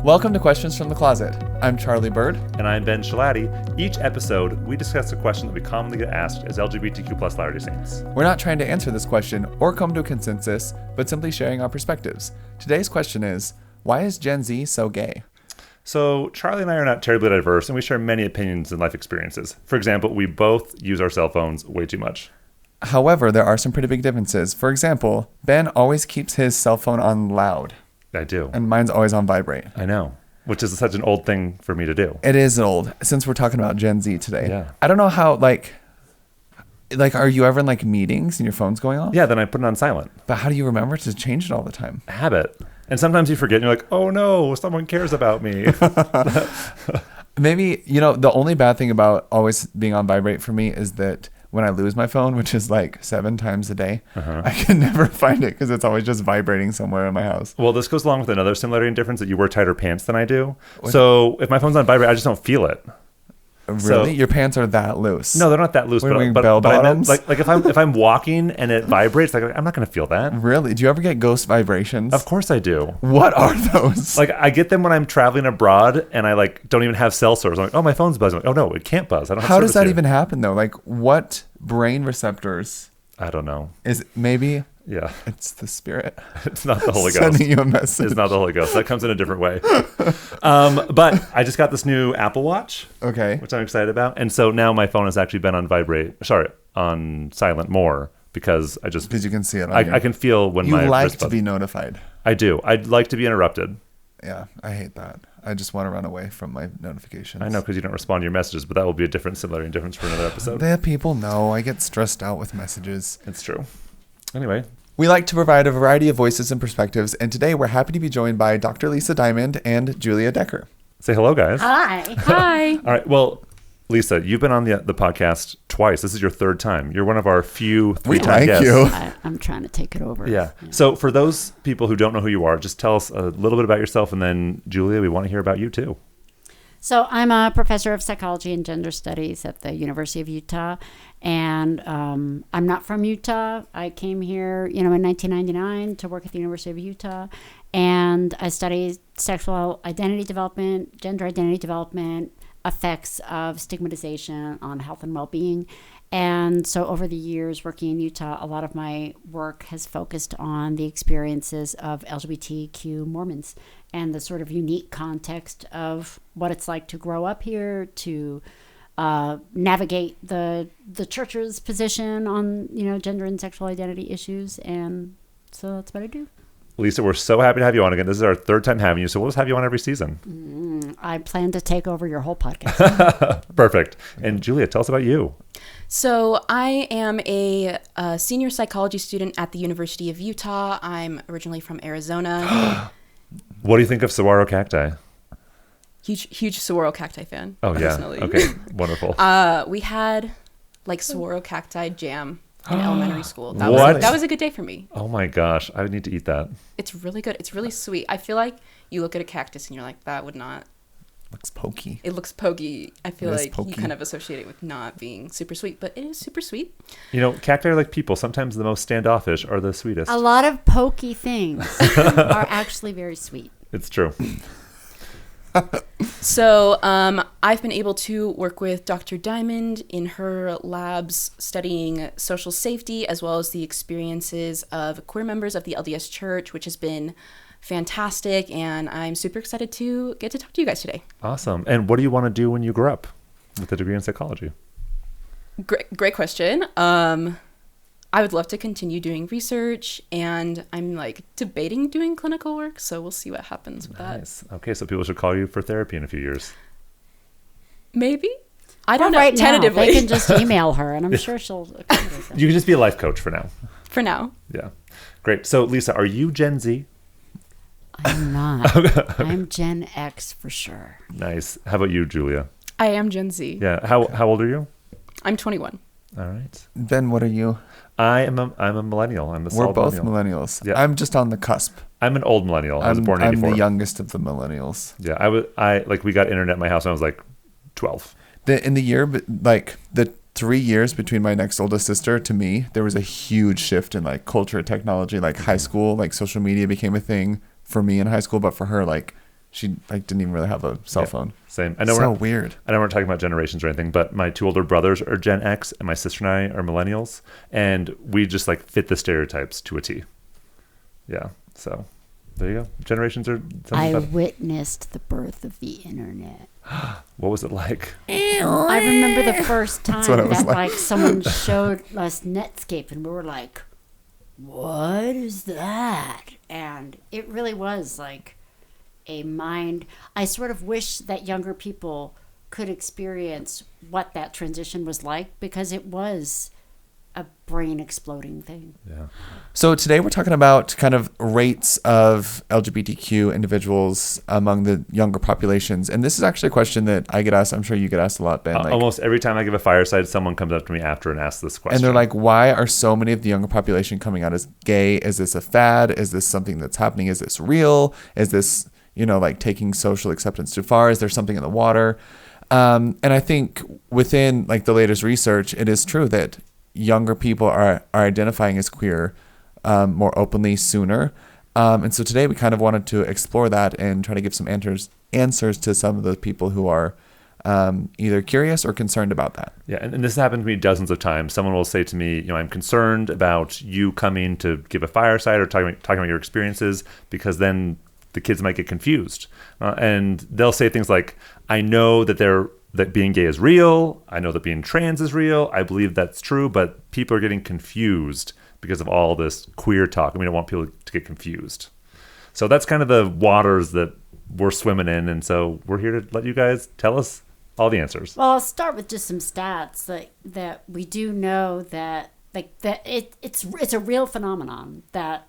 Welcome to Questions from the Closet. I'm Charlie Bird. And I'm Ben Shalati. Each episode, we discuss a question that we commonly get asked as LGBTQ plus Latter-day Saints. We're not trying to answer this question or come to a consensus, but simply sharing our perspectives. Today's question is, why is Gen Z so gay? So Charlie and I are not terribly diverse, and we share many opinions and life experiences. For example, we both use our cell phones way too much. However, there are some pretty big differences. For example, Ben always keeps his cell phone on loud. I do. And mine's always on vibrate. I know, which is such an old thing for me to do. It is old, since we're talking about Gen Z today. Yeah. I don't know how, like, are you ever in, like, meetings and your phone's going off? Yeah, then I put it on silent. But how do you remember to change it all the time? Habit. And sometimes you forget and you're like, oh no, someone cares about me. Maybe, the only bad thing about always being on vibrate for me is that when I lose my phone, which is like 7 times a day, I can never find it because it's always just vibrating somewhere in my house. Well, this goes along with another similarity and difference that you wear tighter pants than I do. So if my phone's on vibrate, I just don't feel it. Really? So, your pants are that loose? No, they're not that loose. But I meant, like if I'm walking and it vibrates, like I'm not going to feel that. Really? Do you ever get ghost vibrations? Of course I do. What are those? Like I get them when I'm traveling abroad and I like don't even have cell service. I'm like, oh, my phone's buzzing. I'm like, oh no, it can't buzz. I don't have How does that here. even happen though? Like what brain receptors? I don't know. Is it maybe? Yeah. It's the spirit. It's not the Holy Ghost. Sending you a message. It's not the Holy Ghost. That comes in a different way. But I just got this new Apple Watch. Okay. Which I'm excited about. And so now my phone has actually been on silent more because because you can see it. I can feel when you my like wrist to be notified. I do. I'd like to be interrupted. Yeah, I hate that. I just want to run away from my notifications. I know, because you don't respond to your messages, but that will be a different similarity and difference for another episode. The people know. I get stressed out with messages. It's true. Anyway. We like to provide a variety of voices and perspectives, and today we're happy to be joined by Dr. Lisa Diamond and Julia Decker. Say hello, guys. Hi. All right. Well, Lisa, you've been on the podcast twice. This is your third time. You're one of our few three-time guests. We like you. I'm trying to take it over. Yeah. So for those people who don't know who you are, just tell us a little bit about yourself, and then, Julia, we want to hear about you, too. So I'm a professor of psychology and gender studies at the University of Utah, and I'm not from Utah. I came here, in 1999 to work at the University of Utah, and I studied sexual identity development, gender identity development, effects of stigmatization on health and well-being. And so over the years working in Utah, a lot of my work has focused on the experiences of LGBTQ Mormons and the sort of unique context of what it's like to grow up here, to navigate the church's position on, gender and sexual identity issues. And so that's what I do. Lisa, we're so happy to have you on again. This is our third time having you, so we'll just have you on every season. I plan to take over your whole podcast. Perfect. And Julia, tell us about you. So I am a senior psychology student at the University of Utah. I'm originally from Arizona. What do you think of saguaro cacti? Huge saguaro cacti fan. Oh, yeah. Personally. Okay, wonderful. We had saguaro cacti jam in elementary school. That was a good day for me. Oh my gosh, I would need to eat that. It's really good. It's really sweet. I feel like you look at a cactus and you're like, that would not. Looks pokey. It looks pokey. I feel like pokey. you kind of associate it with not being super sweet, but it is super sweet. Cacti are like people. Sometimes the most standoffish are the sweetest. A lot of pokey things are actually very sweet. It's true. So I've been able to work with Dr. Diamond in her labs studying social safety as well as the experiences of queer members of the LDS Church, which has been fantastic, and I'm super excited to get to talk to you guys today. Awesome. And what do you want to do when you grow up with a degree in psychology? Great question. I would love to continue doing research, and I'm debating doing clinical work, so we'll see what happens with that. Okay, so people should call you for therapy in a few years. Maybe. I don't know. Right Tentatively. Now, they can just email her, and I'm sure she'll accommodate them. You can just be a life coach for now. For now. Yeah. Great. So, Lisa, are you Gen Z? I'm not. I'm Gen X for sure. Nice. How about you, Julia? I am Gen Z. Yeah. How old are you? I'm 21. All right. Ben, what are you? I'm a millennial. We're both millennials. Yeah. I'm just on the cusp. I'm an old millennial. I was born in 84. I'm the youngest of the millennials. Yeah. We got internet in my house when I was like 12. The 3 years between my next oldest sister to me, there was a huge shift in culture, technology, high school, social media became a thing for me in high school, but for her, she like didn't even really have a cell phone. Same. I know So weird. I know we're not talking about generations or anything, but my 2 older brothers are Gen X and my sister and I are millennials, and we just like fit the stereotypes to a T. Yeah. So there you go. Generations are something I about. witnessed the birth of the internet. What was it like? I remember the first time what it was that like. someone showed us Netscape, and we were like, "What is that?" And it really was like a mind. I sort of wish that younger people could experience what that transition was like, because it was a brain exploding thing. Yeah. So today we're talking about kind of rates of LGBTQ individuals among the younger populations. And this is actually a question that I get asked. I'm sure you get asked a lot, Ben. Like, Almost every time I give a fireside, someone comes up to me after and asks this question. and they're like, why are so many of the younger population coming out as gay? Is this a fad? Is this something that's happening? Is this real? Is this, like taking social acceptance too far? Is there something in the water? And I think within like the latest research, it is true that younger people are identifying as queer more openly sooner. And so today we kind of wanted to explore that and try to give some answers to some of the people who are either curious or concerned about that. Yeah, and this happened to me dozens of times. Someone will say to me, I'm concerned about you coming to give a fireside or talking about your experiences, because then the kids might get confused. And they'll say things like, I know that being gay is real. I know that being trans is real. I believe that's true, but people are getting confused because of all this queer talk, and we don't want people to get confused. So that's kind of the waters that we're swimming in, and so we're here to let you guys tell us all the answers. Well, I'll start with just some stats that we do know that it's a real phenomenon that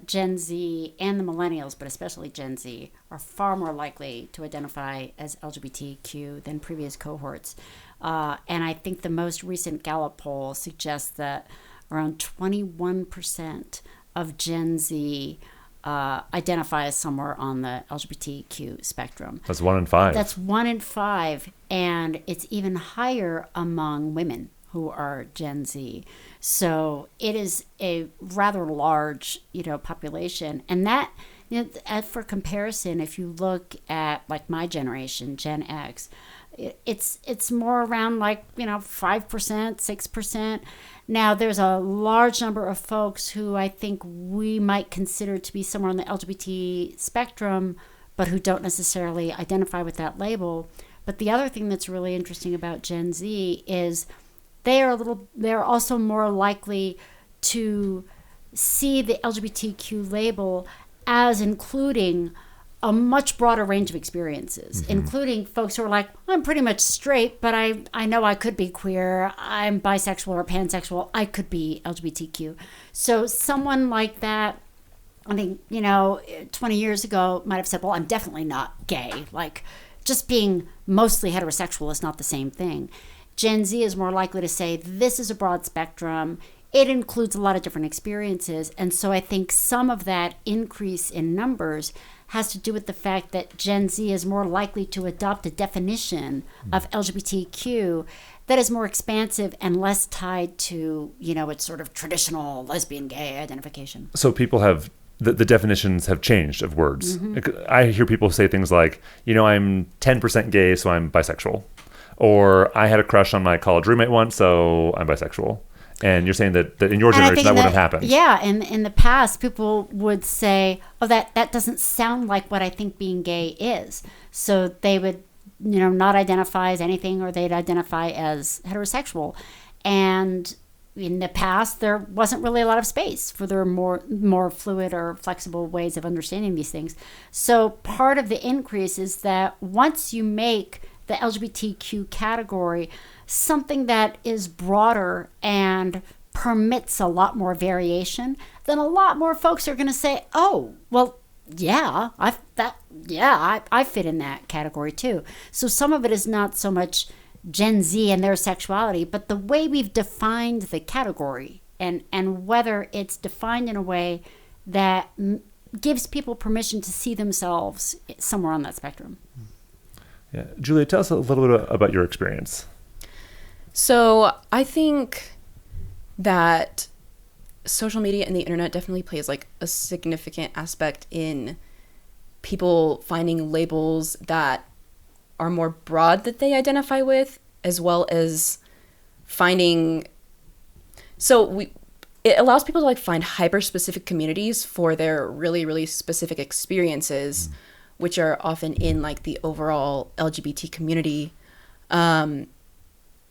Gen Z and the millennials, but especially Gen Z, are far more likely to identify as LGBTQ than previous cohorts. And I think the most recent Gallup poll suggests that around 21% of Gen Z identify as somewhere on the LGBTQ spectrum. That's 1 in 5. That's 1 in 5, and it's even higher among women who are Gen Z. So it is a rather large, population. And that, for comparison, if you look at like my generation, Gen X, it's more around 5%, 6%. Now there's a large number of folks who I think we might consider to be somewhere on the LGBT spectrum, but who don't necessarily identify with that label. But the other thing that's really interesting about Gen Z is they're also more likely to see the LGBTQ label as including a much broader range of experiences, including folks who are like, I'm pretty much straight, but I know I could be queer, I'm bisexual or pansexual, I could be LGBTQ. So someone like that, I think, 20 years ago might have said, well, I'm definitely not gay. Like, just being mostly heterosexual is not the same thing. Gen Z is more likely to say, this is a broad spectrum. It includes a lot of different experiences. And so I think some of that increase in numbers has to do with the fact that Gen Z is more likely to adopt a definition of LGBTQ that is more expansive and less tied to, its sort of traditional lesbian gay identification. So people have, the definitions have changed of words. I hear people say things like, I'm 10% gay, so I'm bisexual. Or I had a crush on my college roommate once, so I'm bisexual. And you're saying that in your generation that wouldn't have happened. Yeah, and in the past, people would say, oh, that doesn't sound like what I think being gay is. So they would, not identify as anything, or they'd identify as heterosexual. And in the past, there wasn't really a lot of space for their more fluid or flexible ways of understanding these things. So part of the increase is that once you make the LGBTQ category something that is broader and permits a lot more variation, then a lot more folks are going to say, oh, well, yeah, I fit in that category too. So some of it is not so much Gen Z and their sexuality, but the way we've defined the category and whether it's defined in a way that gives people permission to see themselves somewhere on that spectrum. Yeah. Julia, tell us a little bit about your experience. So I think that social media and the internet definitely plays like a significant aspect in people finding labels that are more broad that they identify with, as well as finding, it allows people to like find hyper specific communities for their really, really specific experiences, which are often in like the overall LGBT community,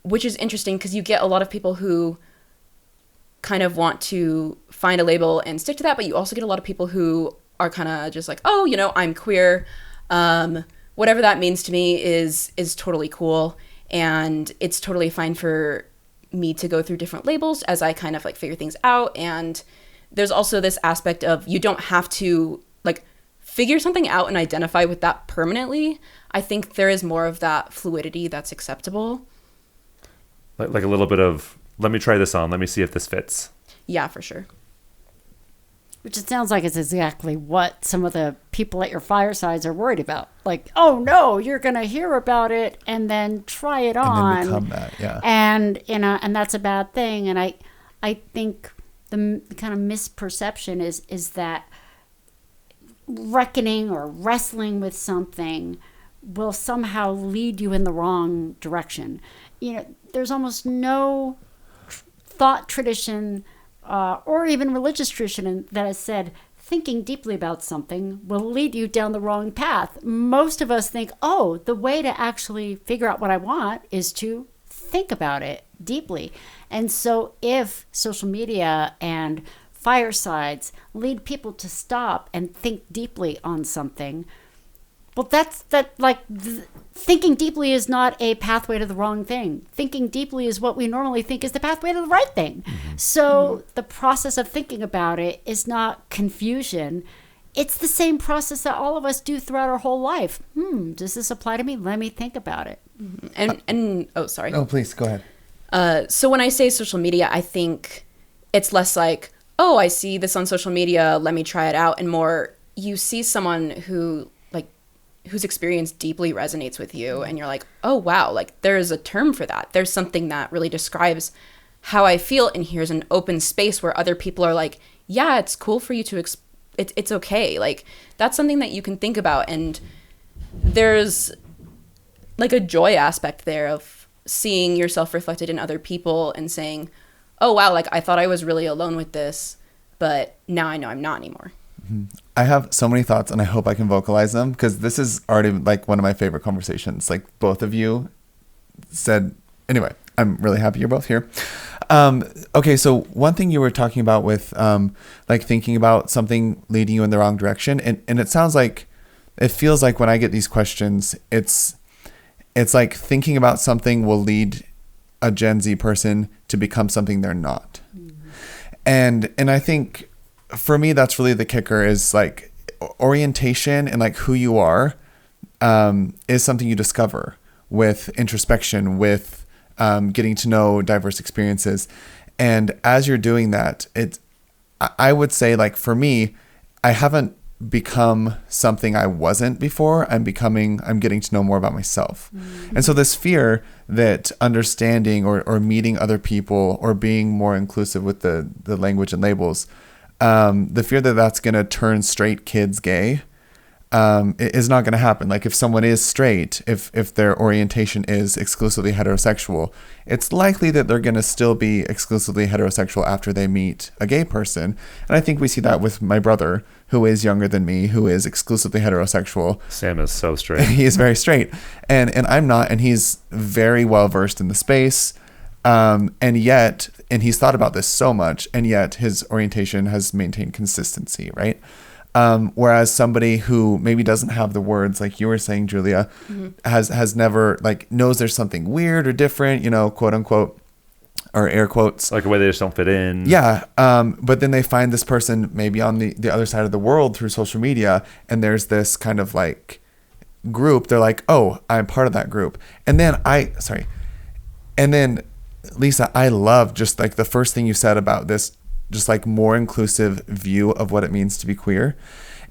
which is interesting because you get a lot of people who kind of want to find a label and stick to that, but you also get a lot of people who are kind of just like, oh, you know, I'm queer. Whatever that means to me is totally cool, and it's totally fine for me to go through different labels as I kind of like figure things out. And there's also this aspect of you don't have to like figure something out and identify with that permanently. I think there is more of that fluidity that's acceptable. Like a little bit of, let me try this on, let me see if this fits. Yeah, for sure. Which it sounds like it's exactly what some of the people at your firesides are worried about. Like, oh no, you're going to hear about it and then try it on. And then become that, yeah. And, you know, and that's a bad thing. And I think the kind of misperception is that reckoning or wrestling with something will somehow lead you in the wrong direction. You know, there's almost no thought tradition or even religious tradition that has said thinking deeply about something will lead you down the wrong path. Most of us think, oh, the way to actually figure out what I want is to think about it deeply. And so if social media and firesides lead people to stop and think deeply on something, well, thinking deeply is not a pathway to the wrong thing. Thinking deeply is what we normally think is the pathway to the right thing. Mm-hmm. So the process of thinking about it is not confusion. It's the same process that all of us do throughout our whole life. Does this apply to me? Let me think about it. Mm-hmm. Oh, sorry. Oh, please, go ahead. So when I say social media, I think it's less like, oh, I see this on social media, let me try it out, and more you see someone whose experience deeply resonates with you, and you're like, oh wow, like there is a term for that. There's something that really describes how I feel, and here's an open space where other people are like, yeah, it's cool for you to it's okay. Like that's something that you can think about, and there's like a joy aspect there of seeing yourself reflected in other people and saying, oh wow, like I thought I was really alone with this, but now I know I'm not anymore. I have so many thoughts, and I hope I can vocalize them, because this is already like one of my favorite conversations. Like both of you said, anyway, I'm really happy you're both here. Okay, so one thing you were talking about with like thinking about something leading you in the wrong direction, and it sounds like, it feels like when I get these questions, it's like thinking about something will lead a Gen Z person to become something they're not. Mm-hmm. And I think for me, that's really the kicker, is like orientation and like who you are is something you discover with introspection, with getting to know diverse experiences. And as you're doing that, I would say, like for me, I haven't become something I wasn't before. I'm getting to know more about myself. Mm-hmm. And so this fear that understanding or meeting other people or being more inclusive with the language and labels, the fear that that's going to turn straight kids gay is not going to happen. Like if someone is straight, if their orientation is exclusively heterosexual, it's likely that they're going to still be exclusively heterosexual after they meet a gay person. And I think we see that with my brother, who is younger than me, who is exclusively heterosexual. Sam is so straight. He is very straight. And I'm not, and he's very well versed in the space. And he's thought about this so much, and yet his orientation has maintained consistency, right? Whereas somebody who maybe doesn't have the words, like you were saying, Julia, mm-hmm. has never, like, knows there's something weird or different, you know, quote unquote, or air quotes. Like a way they just don't fit in. Yeah. But then they find this person maybe on the other side of the world through social media, and there's this kind of like group. They're like, oh, I'm part of that group. And then Lisa, I love just like the first thing you said about this, just like more inclusive view of what it means to be queer.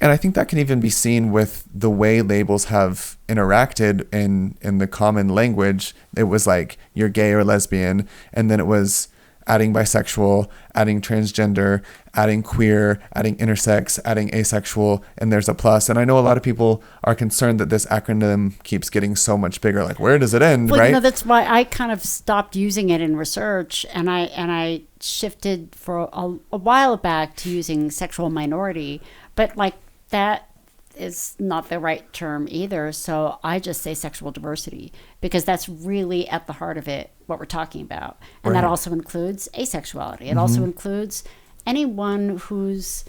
And I think that can even be seen with the way labels have interacted in the common language. It was like you're gay or lesbian, and then it was adding bisexual, adding transgender, adding queer, adding intersex, adding asexual, and there's a plus. And I know a lot of people are concerned that this acronym keeps getting so much bigger. Like, where does it end, well, right? You know, that's why I kind of stopped using it in research, and I shifted for a while back to using sexual minority, but like that is not the right term either. So I just say sexual diversity, because that's really at the heart of it, what we're talking about. And that also includes asexuality. It also includes anyone whose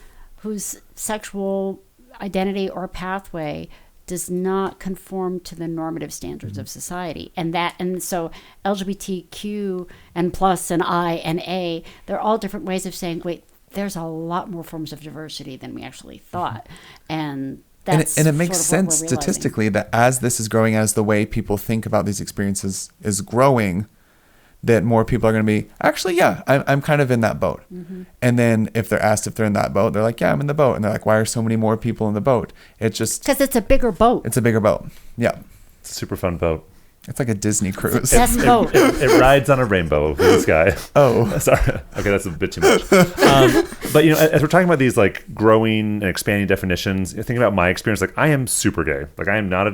sexual identity or pathway does not conform to the normative standards of society. And so LGBTQ and plus and I and A, they're all different ways of saying, wait, there's a lot more forms of diversity than we actually thought. And that's and it makes sort of what sense we're realizing. statistically that as this is growing, as the way people think about these experiences is growing, that more people are going to be, actually, yeah, I'm kind of in that boat. And then if they're asked if they're in that boat, they're like, yeah, I'm in the boat. And they're like, why are so many more people in the boat? It's just... Because it's a bigger boat. It's a bigger boat. Yeah. It's a super fun boat. It's like a Disney cruise. Best boat. It rides on a rainbow in the sky. Oh. Sorry. Okay, that's a bit too much. But, as we're talking about these, like, growing and expanding definitions, thinking about my experience, like, I am super gay. Like, I am not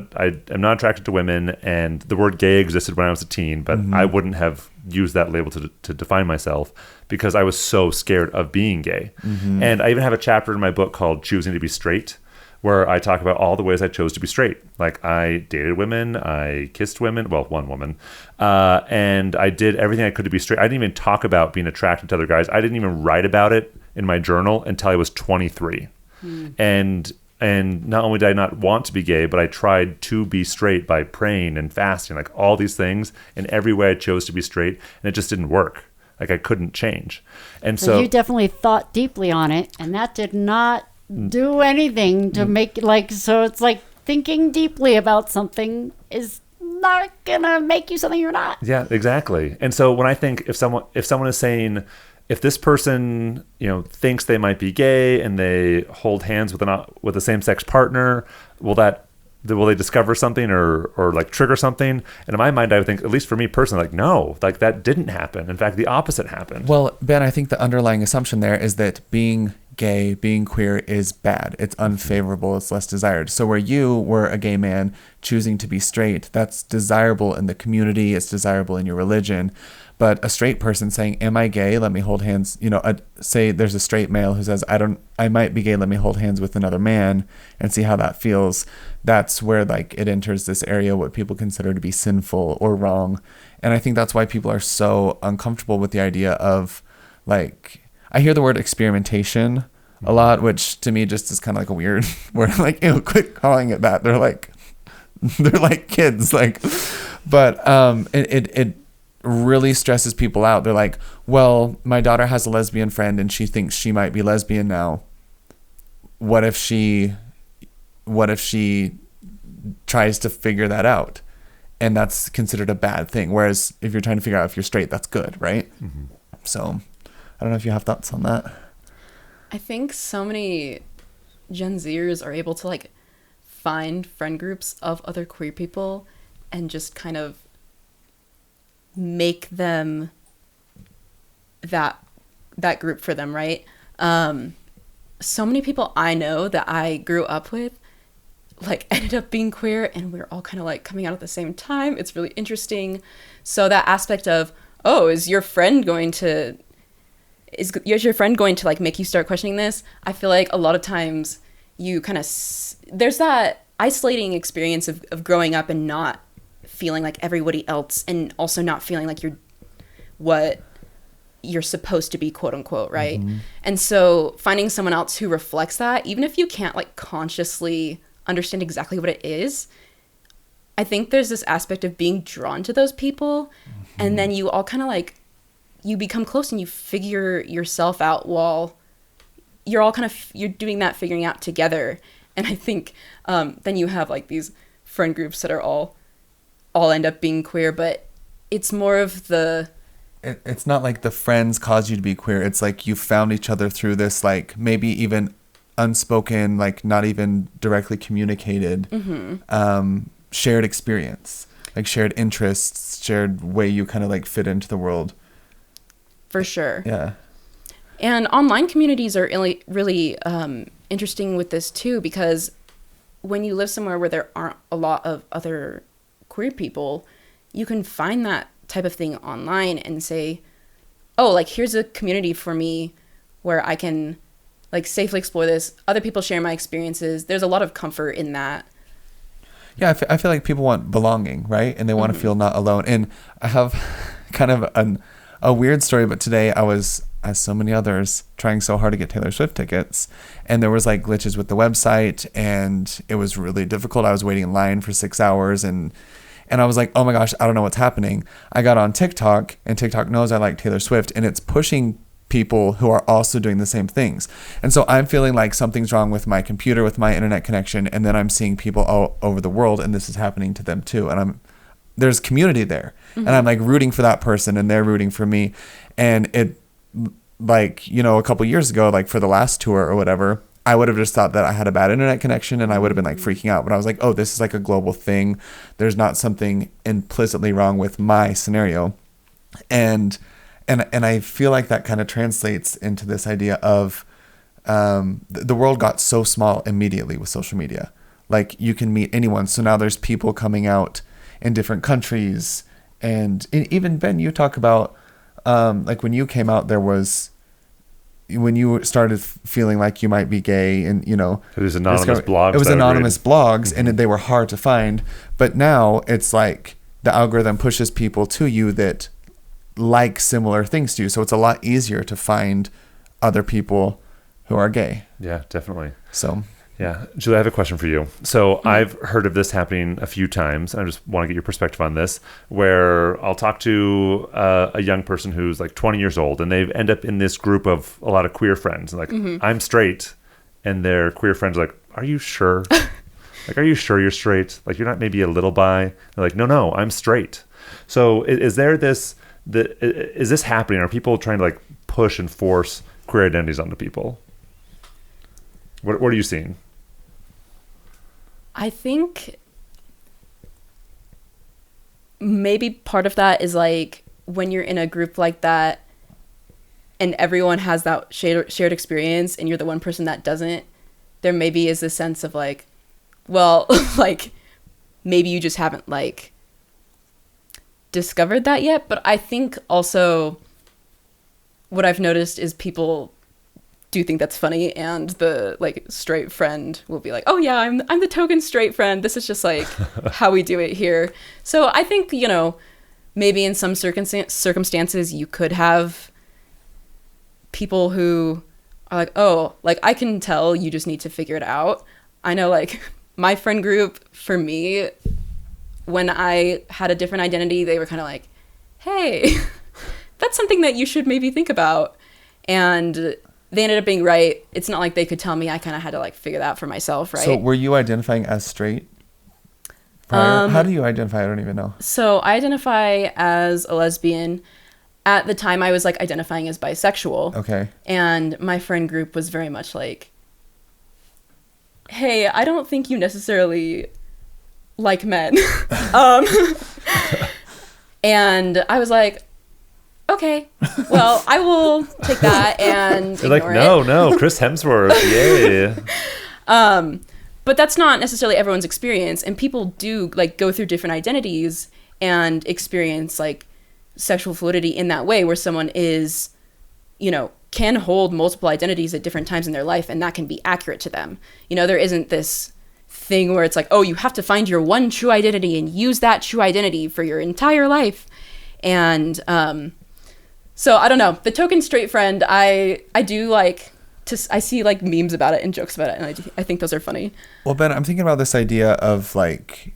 attracted to women, and the word gay existed when I was a teen, but I wouldn't have used that label to define myself because I was so scared of being gay. And I even have a chapter in my book called Choosing to be Straight, where I talk about all the ways I chose to be straight. Like, I dated women, I kissed women, well, one woman, and I did everything I could to be straight. I didn't even talk about being attracted to other guys. I didn't even write about it in my journal until I was 23. And not only did I not want to be gay, but I tried to be straight by praying and fasting, like all these things, in every way I chose to be straight, and it just didn't work. Like, I couldn't change. And so you definitely thought deeply on it, and that did not do anything to make, like, so it's like thinking deeply about something is not gonna make you something you're not. Yeah, exactly. And so when I think if someone is saying, if this person, thinks they might be gay and they hold hands with a same-sex partner, will they discover something or like trigger something? And in my mind, I would think, at least for me personally, like, no, like that didn't happen. In fact, the opposite happened. Well, Ben, I think the underlying assumption there is that being gay, being queer is bad. It's unfavorable. It's less desired. So where you were a gay man choosing to be straight, that's desirable in the community. It's desirable in your religion. But a straight person saying, am I gay? Let me hold hands. Say there's a straight male who says, I might be gay. Let me hold hands with another man and see how that feels. That's where, like, it enters this area, what people consider to be sinful or wrong. And I think that's why people are so uncomfortable with the idea of, like, I hear the word experimentation a lot, which to me just is kind of like a weird word. Like, quit calling it that. They're like kids, like, but it really stresses people out. They're like, well, my daughter has a lesbian friend and she thinks she might be lesbian now. What if she tries to figure that out? And that's considered a bad thing. Whereas if you're trying to figure out if you're straight, that's good, right? So I don't know if you have thoughts on that. I think so many Gen Zers are able to, like, find friend groups of other queer people and just kind of make them that group for them, right? So many people I know that I grew up with, like, ended up being queer, and we're all kind of, like, coming out at the same time. It's really interesting. So that aspect of, is your friend going to like make you start questioning this? I feel like a lot of times you kind of there's that isolating experience of growing up and not feeling like everybody else, and also not feeling like you're what you're supposed to be, quote unquote, right? And so finding someone else who reflects that, even if you can't, like, consciously understand exactly what it is, I think there's this aspect of being drawn to those people, and then you all kind of, like, you become close and you figure yourself out while you're all you're doing that figuring out together. And I think then you have, like, these friend groups that are all end up being queer, but it's more of it's not like the friends cause you to be queer. It's like you found each other through this, like, maybe even unspoken, like, not even directly communicated shared experience, like shared interests, shared way you kind of, like, fit into the world. for sure. Yeah. And online communities are really interesting with this too, because when you live somewhere where there aren't a lot of other queer people, you can find that type of thing online and say, oh, like, here's a community for me where I can like safely explore this. Other people share my experiences. There's a lot of comfort in that. Yeah, I feel like people want belonging, right? And they want to feel not alone. And I have kind of a weird story, but today I was, as so many others, trying so hard to get Taylor Swift tickets, and there was like glitches with the website, and it was really difficult. I was waiting in line for 6 hours, and I was like, oh my gosh, I don't know what's happening. I got on TikTok, and TikTok knows I like Taylor Swift, and it's pushing people who are also doing the same things. And so I'm feeling like something's wrong with my computer, with my internet connection, and then I'm seeing people all over the world, and this is happening to them too. And there's community there, and I'm like rooting for that person, and they're rooting for me. And it, like, you know, a couple years ago, like for the last tour or whatever, I would have just thought that I had a bad internet connection, and I would have been like freaking out. But I was like, oh, this is like a global thing. There's not something implicitly wrong with my scenario. And I feel like that kind of translates into this idea of the world got so small immediately with social media. Like, you can meet anyone. So now there's people coming out in different countries. And even, Ben, you talk about like when you came out, there was, when you started feeling like you might be gay, and, you know, it was anonymous blogs. It was anonymous blogs, and they were hard to find. But now it's like the algorithm pushes people to you that like similar things to you. So it's a lot easier to find other people who are gay. Yeah, definitely. So, yeah. Julie, I have a question for you. So I've heard of this happening a few times, and I just want to get your perspective on this, where I'll talk to a young person who's like 20 years old, and they end up in this group of a lot of queer friends. Like, I'm straight, and their queer friends are like, are you sure? Like, are you sure you're straight? Like, you're not maybe a little bi? They're like, no, I'm straight. So is there this, is this happening? Are people trying to like push and force queer identities onto people? What are you seeing? I think maybe part of that is like when you're in a group like that and everyone has that shared experience and you're the one person that doesn't, there maybe is this sense of like, well, like maybe you just haven't like discovered that yet. But I think also what I've noticed is people do think that's funny, and the like straight friend will be like, oh yeah, I'm the token straight friend, this is just like how we do it here. So I think, you know, maybe in some circumstances you could have people who are like, oh, like I can tell you just need to figure it out. I know, like my friend group, for me, when I had a different identity, they were kind of like, hey, that's something that you should maybe think about. And they ended up being right. It's not like they could tell me. I kind of had to like figure that out for myself, right? So were you identifying as straight prior? How do you identify? I don't even know. So I identify as a lesbian. At the time, I was like identifying as bisexual. Okay. And my friend group was very much like, hey, I don't think you necessarily like men. And I was like, okay, well, I will take that and They're ignore like, no, Chris Hemsworth, yeah. But that's not necessarily everyone's experience, and people do like go through different identities and experience like sexual fluidity in that way, where someone is, you know, can hold multiple identities at different times in their life, and that can be accurate to them. You know, there isn't this thing where it's like, oh, you have to find your one true identity and use that true identity for your entire life. And so I don't know, the token straight friend, I do like to, I see like memes about it and jokes about it, and I think those are funny. Well, Ben, I'm thinking about this idea of like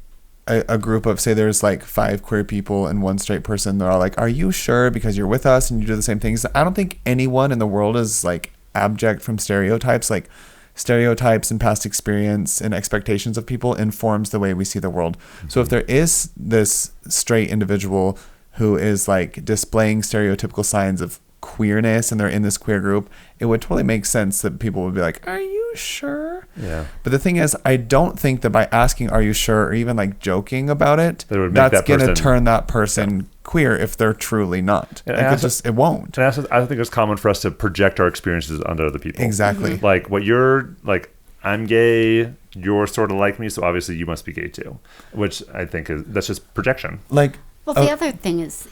a group of, say there's like 5 queer people and 1 straight person. They're all like, are you sure? Because you're with us and you do the same things. I don't think anyone in the world is like abject from stereotypes. Like stereotypes and past experience and expectations of people informs the way we see the world. Mm-hmm. So if there is this straight individual who is like displaying stereotypical signs of queerness and they're in this queer group, it would totally make sense that people would be like, are you sure? Yeah. But the thing is, I don't think that by asking, are you sure, or even like joking about it, That would make that's that going to person- turn that person queer if they're truly not. And Like, I also- it won't. And I think it's common for us to project our experiences onto other people. Exactly. Like what you're like, I'm gay, you're sort of like me, so obviously you must be gay too, which I think that's just projection. Like, Well, the other thing is,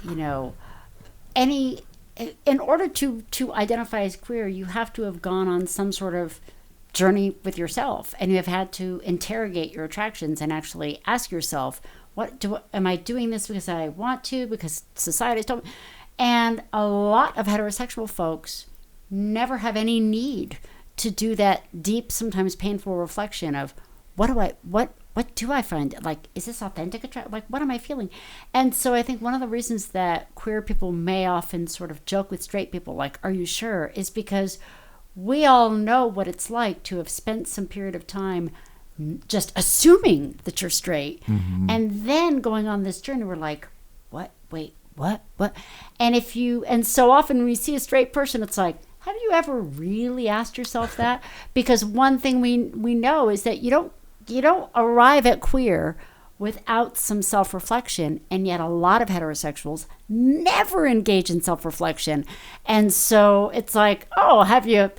in order to identify as queer, you have to have gone on some sort of journey with yourself, and you have had to interrogate your attractions and actually ask yourself, am I doing this because I want to, because society's told me? And a lot of heterosexual folks never have any need to do that deep, sometimes painful reflection of what do I find, like, is this authentic attraction? Like, what am I feeling? And so I think one of the reasons that queer people may often sort of joke with straight people, like, are you sure? Is because we all know what it's like to have spent some period of time just assuming that you're straight. Mm-hmm. And then going on this journey, we're like, what? Wait, what? And so often when we see a straight person, it's like, have you ever really asked yourself that? Because one thing we know is that you don't arrive at queer without some self-reflection, and yet a lot of heterosexuals never engage in self-reflection. And so it's like, oh, have you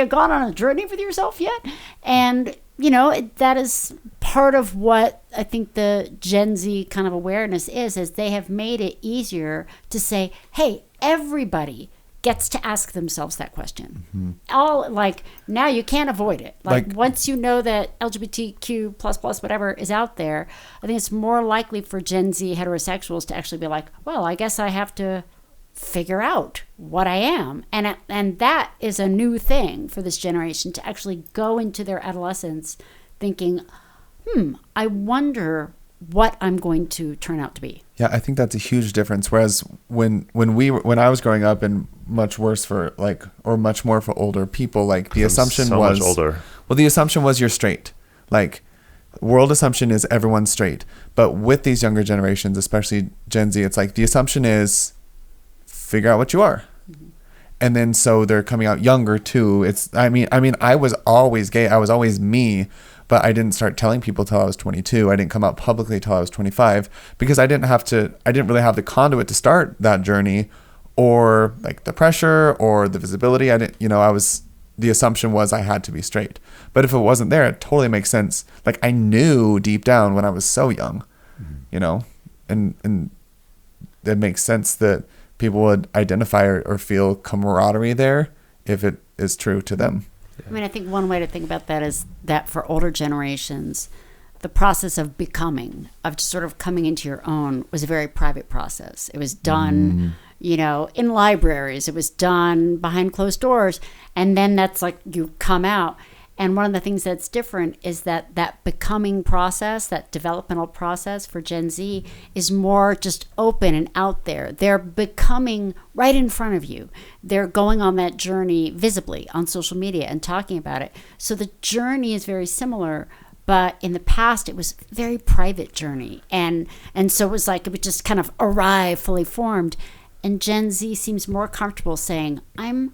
gone on a journey with yourself yet? And that is part of what I think the Gen Z kind of awareness is they have made it easier to say, hey, everybody gets to ask themselves that question. Mm-hmm. All like, now you can't avoid it. Like Like- once you know that LGBTQ plus whatever is out there, I think it's more likely for Gen Z heterosexuals to actually be like, well, I guess I have to figure out what I am. And that is a new thing for this generation, to actually go into their adolescence thinking, I wonder what I'm going to turn out to be. yeah, I think that's a huge difference. Whereas when I was growing up, and much worse for much more for older people, like the assumption so was much older. Well, the assumption was you're straight. Like, world assumption is everyone's straight. But with these younger generations, especially Gen Z, it's like the assumption is figure out what you are. Mm-hmm. And then so they're coming out younger too. I mean, I was always gay. I was always me, but I didn't start telling people till I was 22. I didn't come out publicly till I was 25 because I didn't really have the conduit to start that journey, or like the pressure or the visibility. The assumption was I had to be straight. But if it wasn't there, it totally makes sense. Like, I knew deep down when I was so young, and it makes sense that people would identify or feel camaraderie there if it is true to them. I mean, I think one way to think about that is that for older generations, the process of becoming, of just sort of coming into your own, was a very private process. It was done, in libraries. It was done behind closed doors. And then that's like you come out. And one of the things that's different is that becoming process, that developmental process for Gen Z, is more just open and out there. They're becoming right in front of you. They're going on that journey visibly on social media and talking about it. So the journey is very similar, but in the past it was a very private journey. And so it was like it would just kind of arrive fully formed. And Gen Z seems more comfortable saying, I'm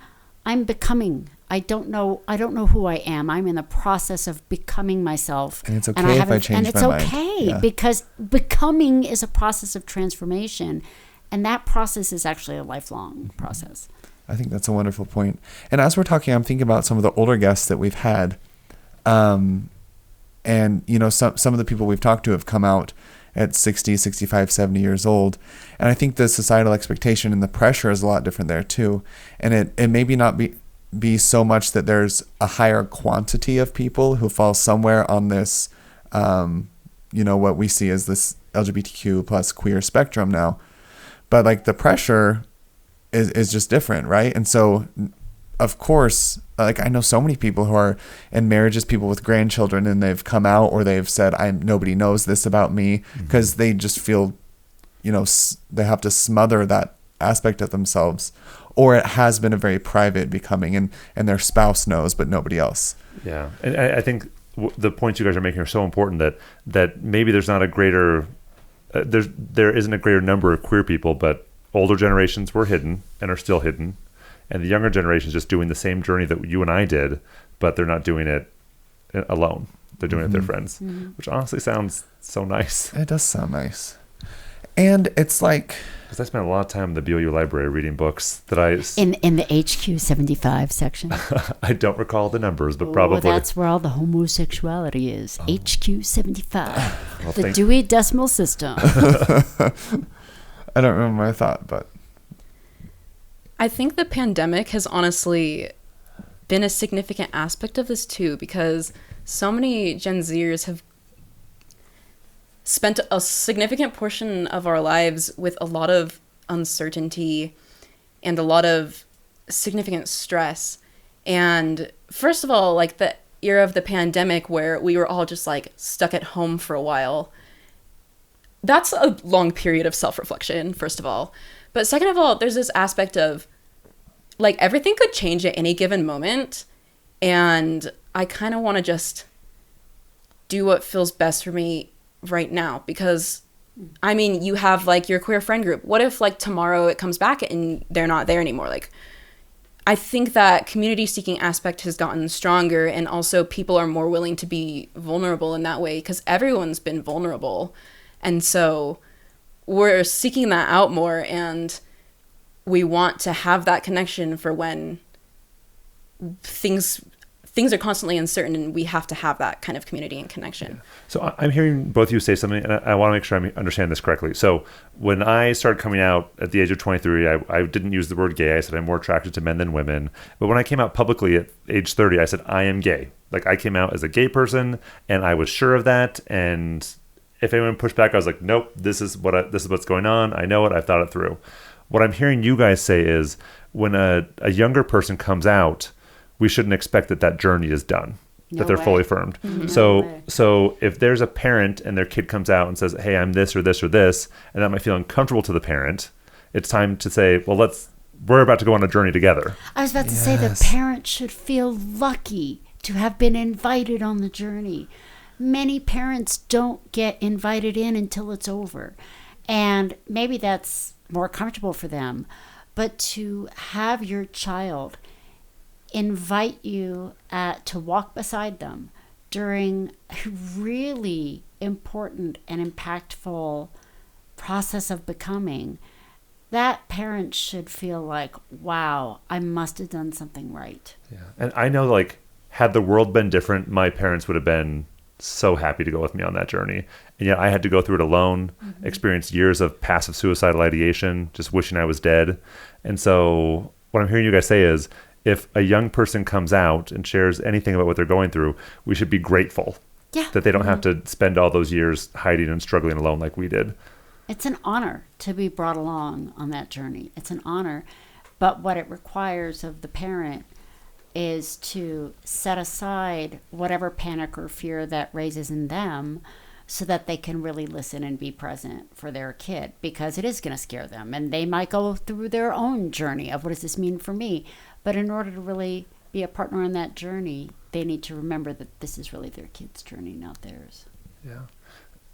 becoming. I don't know who I am. I'm in the process of becoming myself. And it's okay if I change my mind. And it's okay Yeah. because becoming is a process of transformation. And that process is actually a lifelong process. I think that's a wonderful point. And as we're talking, I'm thinking about some of the older guests that we've had. And, some of the people we've talked to have come out at 60, 65, 70 years old. And I think the societal expectation and the pressure is a lot different there too. And it maybe not be so much that there's a higher quantity of people who fall somewhere on this, what we see as this LGBTQ plus queer spectrum now. But like the pressure is just different, right? And so, of course, like I know so many people who are in marriages, people with grandchildren, and they've come out or they've said, nobody knows this about me, because they just feel, they have to smother that aspect of themselves, or it has been a very private becoming, and their spouse knows, but nobody else. Yeah. And I think the points you guys are making are so important that maybe there's not a greater, there isn't a greater number of queer people, but older generations were hidden and are still hidden. and the younger generation is just doing the same journey that you and I did, but they're not doing it alone. They're doing it with their friends, which honestly sounds so nice. It does sound nice. And it's like, because I spent a lot of time in the BYU library reading books that I in the HQ 75 section. I don't recall the numbers, but probably That's where all the homosexuality is. HQ 75, Well, the Dewey Decimal System. I don't remember my thought, but I think the pandemic has honestly been a significant aspect of this too, because so many Gen Zers have spent a significant portion of our lives with a lot of uncertainty and a lot of significant stress. And first of all, like the era of the pandemic where we were all just like stuck at home for a while, that's a long period of self-reflection, first of all. But second of all, there's this aspect of like everything could change at any given moment. And I kind of want to just do what feels best for me right now, because I mean, you have like your queer friend group. What if like tomorrow it comes back and they're not there anymore? Like, I think that community seeking aspect has gotten stronger, and also people are more willing to be vulnerable in that way because everyone's been vulnerable. And so we're seeking that out more, and we want to have that connection for when things are constantly uncertain, and we have to have that kind of community and connection. Yeah. So I'm hearing both of you say something, and I want to make sure I understand this correctly. So when I started coming out at the age of 23, I didn't use the word gay. I said I'm more attracted to men than women. But when I came out publicly at age 30, I said I am gay. Like, I came out as a gay person, and I was sure of that. And if anyone pushed back, I was like, nope, this is what's going on. I know it. I've thought it through. What I'm hearing you guys say is when a younger person comes out, we shouldn't expect that journey is done, that they're fully formed. Mm-hmm. So if there's a parent and their kid comes out and says, hey, I'm this or this or this, and that might feel uncomfortable to the parent, it's time to say, well, we're about to go on a journey together. I was about to say the parent should feel lucky to have been invited on the journey. Many parents don't get invited in until it's over. And maybe that's more comfortable for them. But to have your child invite you to walk beside them during a really important and impactful process of becoming, that parent should feel like, wow, I must have done something right. Yeah. And I know, like, had the world been different, my parents would have been so happy to go with me on that journey. And yet I had to go through it alone, experience years of passive suicidal ideation, just wishing I was dead. And so what I'm hearing you guys say is, if a young person comes out and shares anything about what they're going through, we should be grateful that they don't have to spend all those years hiding and struggling alone like we did. It's an honor to be brought along on that journey. It's an honor. But what it requires of the parent is to set aside whatever panic or fear that raises in them so that they can really listen and be present for their kid, because it is going to scare them. And they might go through their own journey of what does this mean for me? But in order to really be a partner on that journey, they need to remember that this is really their kid's journey, not theirs. Yeah.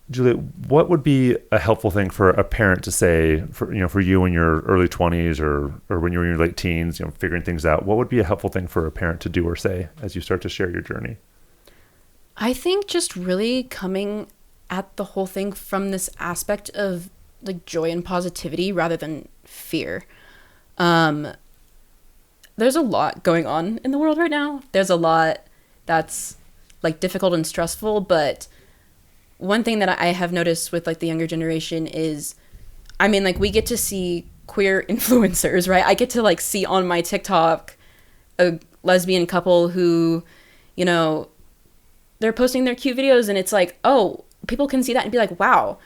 Juliet, what would be a helpful thing for a parent to say for you in your early 20s or when you were in your late teens, figuring things out? What would be a helpful thing for a parent to do or say as you start to share your journey? I think just really coming at the whole thing from this aspect of like joy and positivity rather than fear. There's a lot going on in the world right now. There's a lot that's like difficult and stressful, but one thing that I have noticed with like the younger generation is, I mean, like we get to see queer influencers, right? I get to like see on my TikTok a lesbian couple who, they're posting their cute videos, and it's like, oh, people can see that and be like, wow,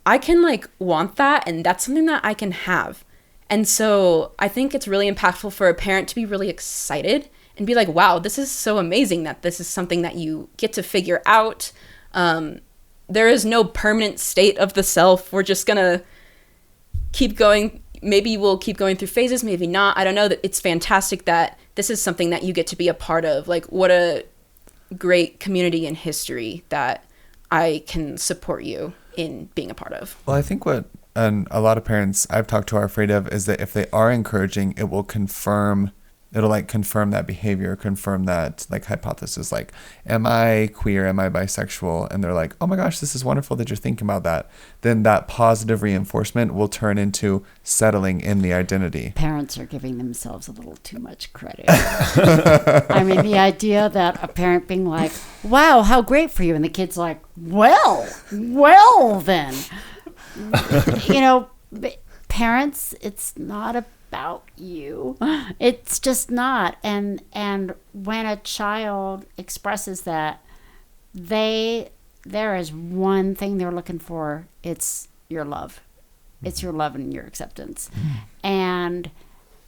I can like want that, and that's something that I can have. And so I think it's really impactful for a parent to be really excited and be like, wow, this is so amazing that this is something that you get to figure out. There is no permanent state of the self. We're just going to keep going. Maybe we'll keep going through phases, maybe not. I don't know. That it's fantastic that this is something that you get to be a part of. Like, what a great community and history that I can support you in being a part of. Well, I think what a lot of parents I've talked to are afraid of is that if they are encouraging, it'll like confirm that behavior, confirm that like hypothesis, like, am I queer? Am I bisexual? And they're like, oh my gosh, this is wonderful that you're thinking about that. Then that positive reinforcement will turn into settling in the identity. Parents are giving themselves a little too much credit. I mean, the idea that a parent being like, wow, how great for you. And the kid's like, well then. Parents, it's not about you. It's just not. And when a child expresses that, there is one thing they're looking for. It's your love. It's your love and your acceptance. And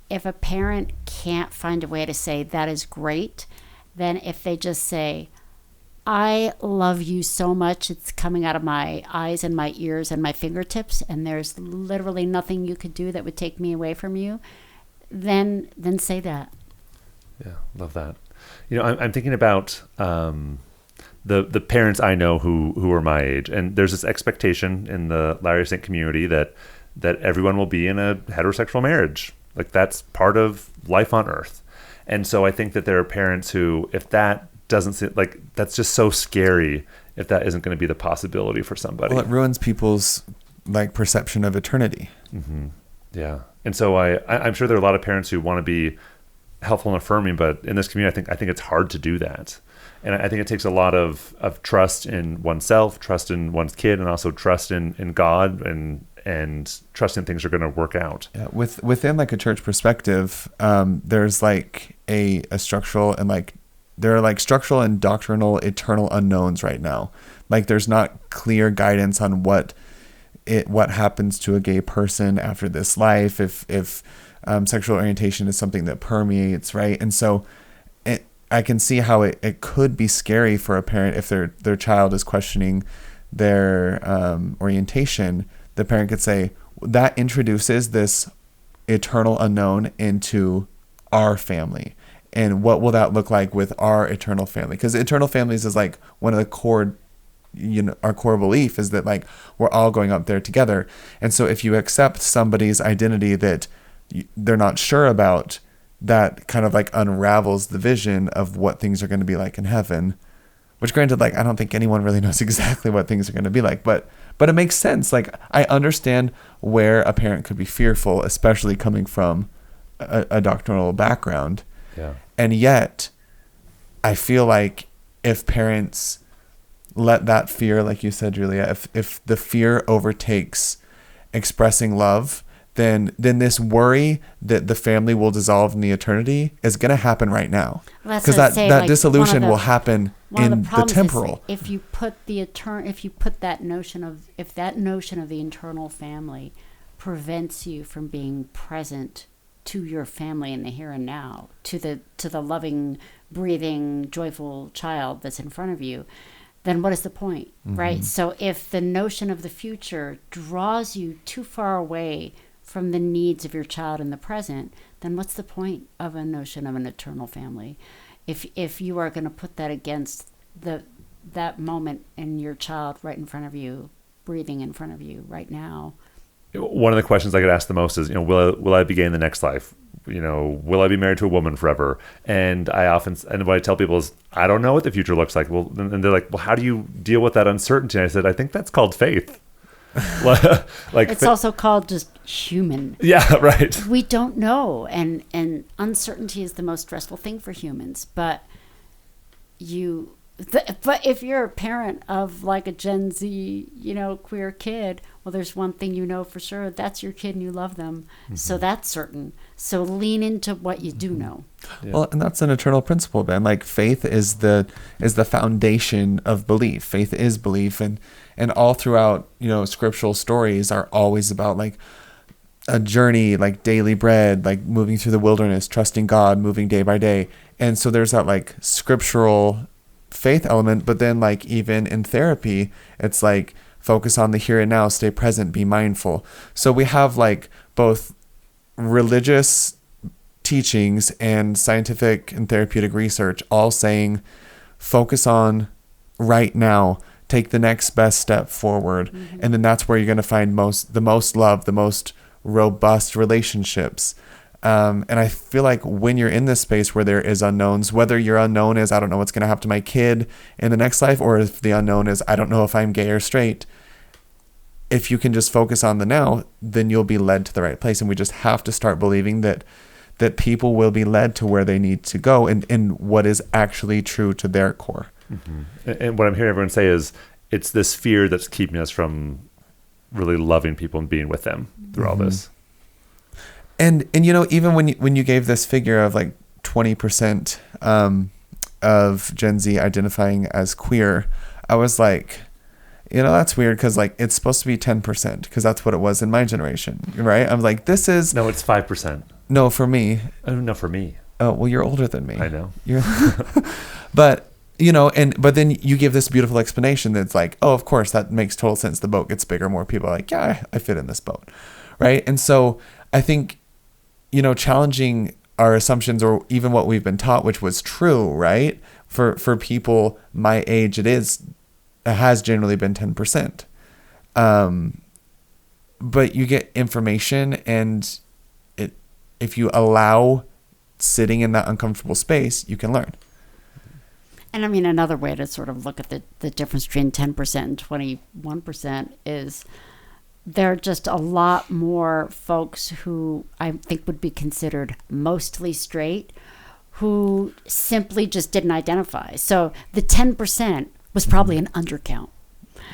if a parent can't find a way to say that is great, then if they just say, I love you so much, it's coming out of my eyes and my ears and my fingertips, and there's literally nothing you could do that would take me away from you, then say that. Yeah, love that. I'm thinking about the parents I know who are my age, and there's this expectation in the Latter-day Saint community that everyone will be in a heterosexual marriage. Like, that's part of life on earth. And so I think that there are parents who, if that doesn't seem like, that's just so scary, if that isn't going to be the possibility for somebody. Well, it ruins people's like perception of eternity. Mm-hmm. Yeah. And so I'm sure there are a lot of parents who want to be helpful and affirming, but in this community, I think it's hard to do that. And I think it takes a lot of trust in oneself, trust in one's kid, and also trust in God, and trust in things are going to work out. Yeah, within like a church perspective, there's like a structural and like, there are like structural and doctrinal eternal unknowns right now. Like, there's not clear guidance on what happens to a gay person after this life, if sexual orientation is something that permeates, right? And so I can see how it could be scary for a parent if their child is questioning their orientation. The parent could say, that introduces this eternal unknown into our family. And what will that look like with our eternal family? Because eternal families is like one of the core, our core belief is that like we're all going up there together. And so if you accept somebody's identity that they're not sure about, that kind of like unravels the vision of what things are going to be like in heaven. Which, granted, like, I don't think anyone really knows exactly what things are going to be like, but it makes sense. Like, I understand where a parent could be fearful, especially coming from a doctrinal background. Yeah. And yet, I feel like if parents let that fear, like you said, Julia, if the fear overtakes expressing love, then this worry that the family will dissolve in the eternity is going to happen right now. Because that like, dissolution will happen in the temporal. If that notion of the eternal family prevents you from being present to your family in the here and now, to the loving, breathing, joyful child that's in front of you, then what is the point, right? So if the notion of the future draws you too far away from the needs of your child in the present, then what's the point of a notion of an eternal family? If you are going to put that against that moment in your child right in front of you, breathing in front of you right now. One of the questions I get asked the most is, will I be gay in the next life? Will I be married to a woman forever? And what I tell people is, I don't know what the future looks like. Well, and they're like, well, how do you deal with that uncertainty? And I said, I think that's called faith. Like it's also called just human. Yeah, right. We don't know, and uncertainty is the most stressful thing for humans. But but if you're a parent of like a Gen Z, queer kid, well, there's one thing for sure: that's your kid, and you love them. Mm-hmm. So that's certain. So lean into what you do know. Yeah. Well, and that's an eternal principle, Ben. Like, faith is the foundation of belief. Faith is belief, and all throughout, scriptural stories are always about like a journey, like daily bread, like moving through the wilderness, trusting God, moving day by day. And so there's that like scriptural faith element, but then like even in therapy, it's like focus on the here and now, stay present, be mindful. So we have like both religious teachings and scientific and therapeutic research all saying focus on right now, take the next best step forward. And then that's where you're going to find the most love, the most robust relationships. And I feel like when you're in this space where there is unknowns, whether your unknown is, I don't know what's going to happen to my kid in the next life, or if the unknown is, I don't know if I'm gay or straight, if you can just focus on the now, then you'll be led to the right place. And we just have to start believing that people will be led to where they need to go and what is actually true to their core. And what I'm hearing everyone say is it's this fear that's keeping us from really loving people and being with them through all this. And even when you gave this figure of like 20% of Gen Z identifying as queer, I was like, that's weird because like it's supposed to be 10% because that's what it was in my generation, right? I'm like, this is no, it's 5%. No, for me. Oh, no, for me. Oh, well, you're older than me. I know. But but then you give this beautiful explanation that's like, oh, of course, that makes total sense. The boat gets bigger, more people are like, yeah, I fit in this boat, right? And so I think, challenging our assumptions or even what we've been taught, which was true, right? For people my age, it has generally been 10%. But you get information, and if you allow sitting in that uncomfortable space, you can learn. And I mean, another way to sort of look at the difference between 10% and 21% is there are just a lot more folks who I think would be considered mostly straight who simply just didn't identify. So the 10% was probably an undercount.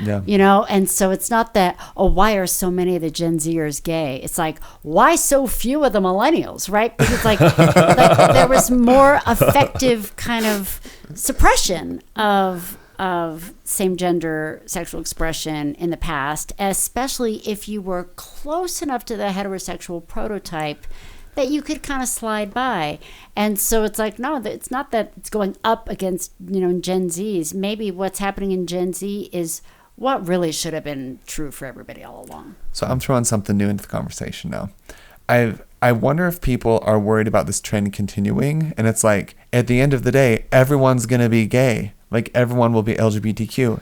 Yeah. And so it's not that, why are so many of the Gen Zers gay? It's like, why so few of the millennials, right? Because like there was more effective kind of suppression of same gender sexual expression in the past, especially if you were close enough to the heterosexual prototype that you could kind of slide by. And so it's like, no, it's not that it's going up against, Gen Zs. Maybe what's happening in Gen Z is what really should have been true for everybody all along. So I'm throwing something new into the conversation now. I wonder if people are worried about this trend continuing, and it's like, at the end of the day, everyone's going to be gay. Like, everyone will be LGBTQ.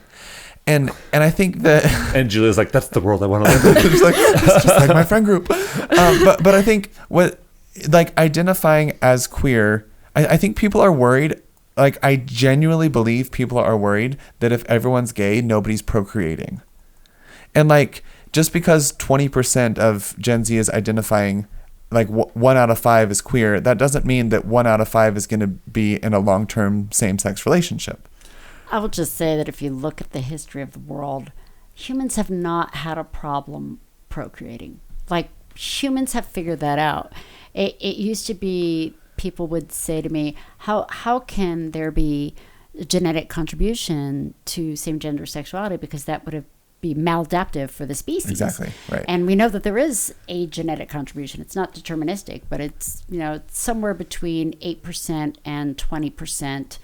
And I think that... And Julia's like, that's the world I want to live in. It's just like my friend group. But I think identifying as queer, I think people are worried. Like, I genuinely believe people are worried that if everyone's gay, nobody's procreating. And like, just because 20% of Gen Z is identifying, like 1 out of 5 is queer, that doesn't mean that 1 out of 5 is going to be in a long-term same-sex relationship. I will just say that if you look at the history of the world, humans have not had a problem procreating. Like, humans have figured that out. It used to be, people would say to me, how can there be genetic contribution to same-gender sexuality, because that would be maladaptive for the species. Exactly, right. And we know that there is a genetic contribution. It's not deterministic, but it's somewhere between 8% and 20%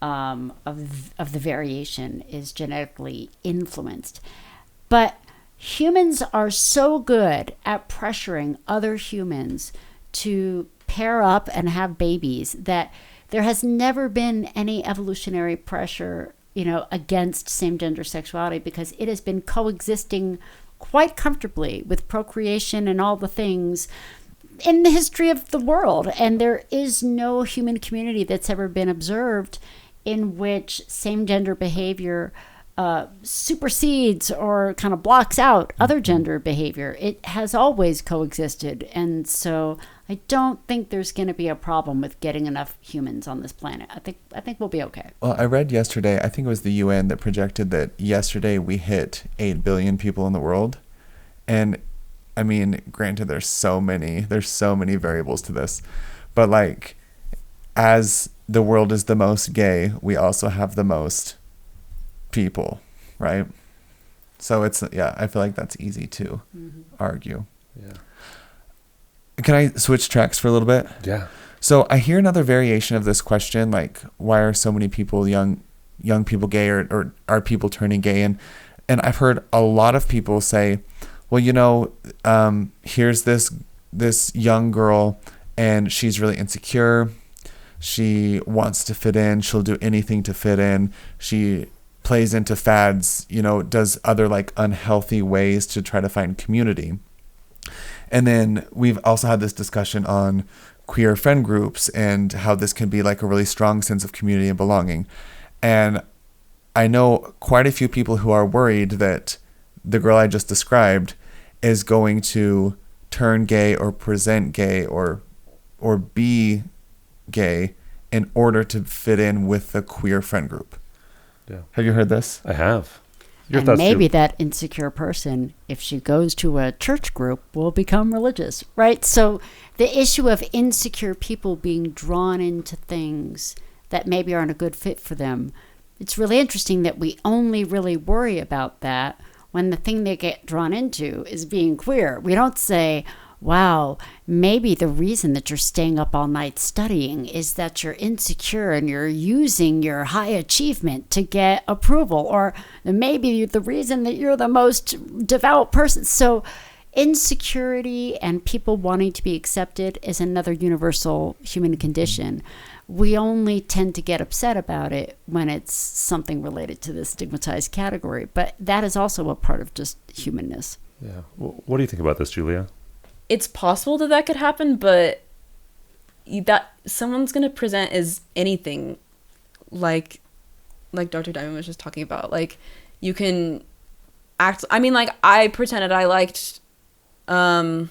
of the variation is genetically influenced. But humans are so good at pressuring other humans to pair up and have babies that there has never been any evolutionary pressure, against same-gender sexuality, because it has been coexisting quite comfortably with procreation and all the things in the history of the world. And there is no human community that's ever been observed in which same-gender behavior supersedes or kind of blocks out other gender behavior. It has always coexisted. And so I don't think there's going to be a problem with getting enough humans on this planet. I think we'll be okay. Well, I read yesterday, I think it was the UN that projected that yesterday we hit 8 billion people in the world. And I mean, granted, there's so many variables to this, but like, as the world is the most gay, we also have the most people, right? So I feel like that's easy to argue. Yeah. Can I switch tracks for a little bit? Yeah. So I hear another variation of this question, like, why are so many people, young people gay, or are people turning gay? And I've heard a lot of people say, well, here's this young girl, and she's really insecure. She wants to fit in. She'll do anything to fit in. She plays into fads, does other like unhealthy ways to try to find community. And then we've also had this discussion on queer friend groups and how this can be like a really strong sense of community and belonging. And I know quite a few people who are worried that the girl I just described is going to turn gay or present gay or be gay in order to fit in with the queer friend group. Yeah. Have you heard this? I have. Your And thoughts, maybe too? that insecure person, if she goes to a church group, will become religious, right? So the issue of insecure people being drawn into things that maybe aren't a good fit for them, it's really interesting that we only really worry about that when the thing they get drawn into is being queer. We don't say, wow, maybe the reason that you're staying up all night studying is that you're insecure and you're using your high achievement to get approval, or maybe the reason that you're the most devout person. So insecurity and people wanting to be accepted is another universal human condition. We only tend to get upset about it when it's something related to this stigmatized category, but that is also a part of just humanness. Yeah. What do you think about this, Julia? It's possible that could happen, but that someone's going to present as anything, like Dr. Diamond was just talking about. Like, you can act, I mean, like, I pretended I liked, I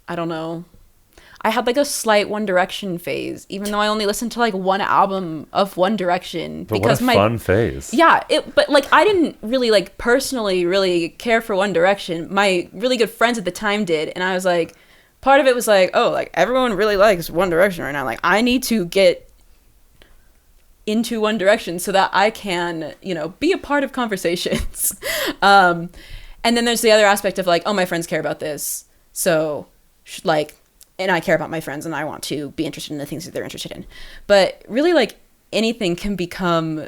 don't know, I had like a slight One Direction phase, even though I only listened to like one album of One Direction. But because what a fun phase. Yeah, but like I didn't really like personally really care for One Direction. My really good friends at the time did, and I was like, part of it was like, oh, like everyone really likes One Direction right now. Like I need to get into One Direction so that I can, be a part of conversations. And then there's the other aspect of like, oh, my friends care about this, so like. And I care about my friends and I want to be interested in the things that they're interested in. But really, like, anything can become...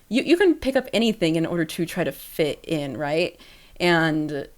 You can pick up anything in order to try to fit in, right? And...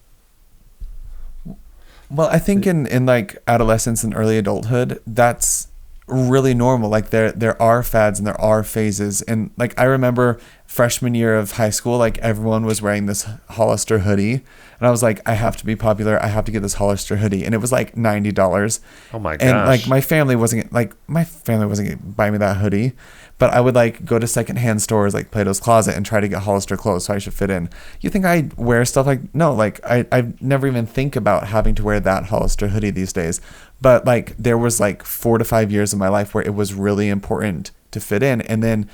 Well, I think in like adolescence and early adulthood, that's really normal. Like there are fads and there are phases. And like I remember freshman year of high school, like everyone was wearing this Hollister hoodie. And I was like, I have to be popular. I have to get this Hollister hoodie. And it was like $90. Oh my gosh. And like my family wasn't gonna buy me that hoodie, but I would like go to secondhand stores like Plato's Closet and try to get Hollister clothes so I should fit in. You think I wear stuff like, no, like I never even think about having to wear that Hollister hoodie these days. But like there was like 4 to 5 years of my life where it was really important to fit in. And then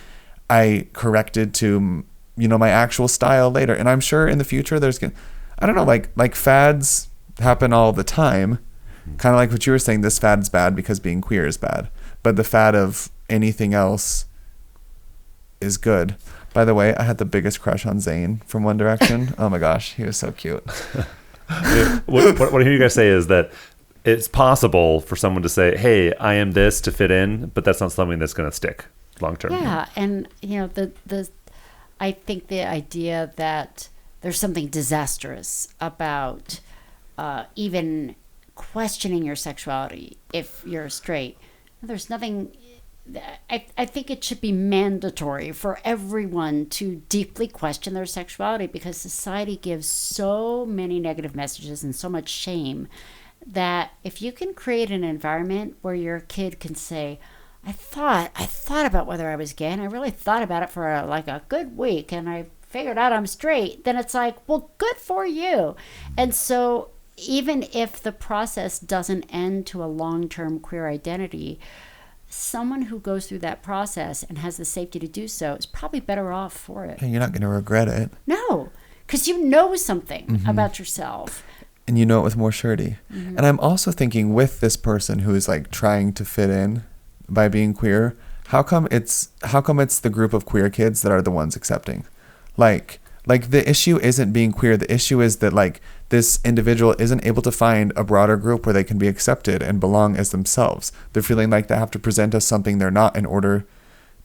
I corrected to, my actual style later. And I'm sure in the future there's gonna, I don't know, like fads happen all the time. Kind of like what you were saying, this fad's bad because being queer is bad. But the fad of anything else is good. By the way, I had the biggest crush on Zayn from One Direction. Oh my gosh, he was so cute. What I hear you guys say is that it's possible for someone to say, hey, I am this to fit in, but that's not something that's going to stick long term. Yeah, and I think the idea that there's something disastrous about even questioning your sexuality if you're straight. There's nothing. I think it should be mandatory for everyone to deeply question their sexuality because society gives so many negative messages and so much shame that if you can create an environment where your kid can say, I thought about whether I was gay, and I really thought about it for a good week, and I figured out I'm straight, then it's like, well, good for you. And so even if the process doesn't end to a long-term queer identity, someone who goes through that process and has the safety to do so is probably better off for it. And you're not going to regret it. No, because you know something about yourself. And you know it with more surety. Mm-hmm. And I'm also thinking with this person who is like trying to fit in by being queer, how come it's the group of queer kids that are the ones accepting? Like the issue isn't being queer. The issue is that like this individual isn't able to find a broader group where they can be accepted and belong as themselves. They're feeling like they have to present as something they're not in order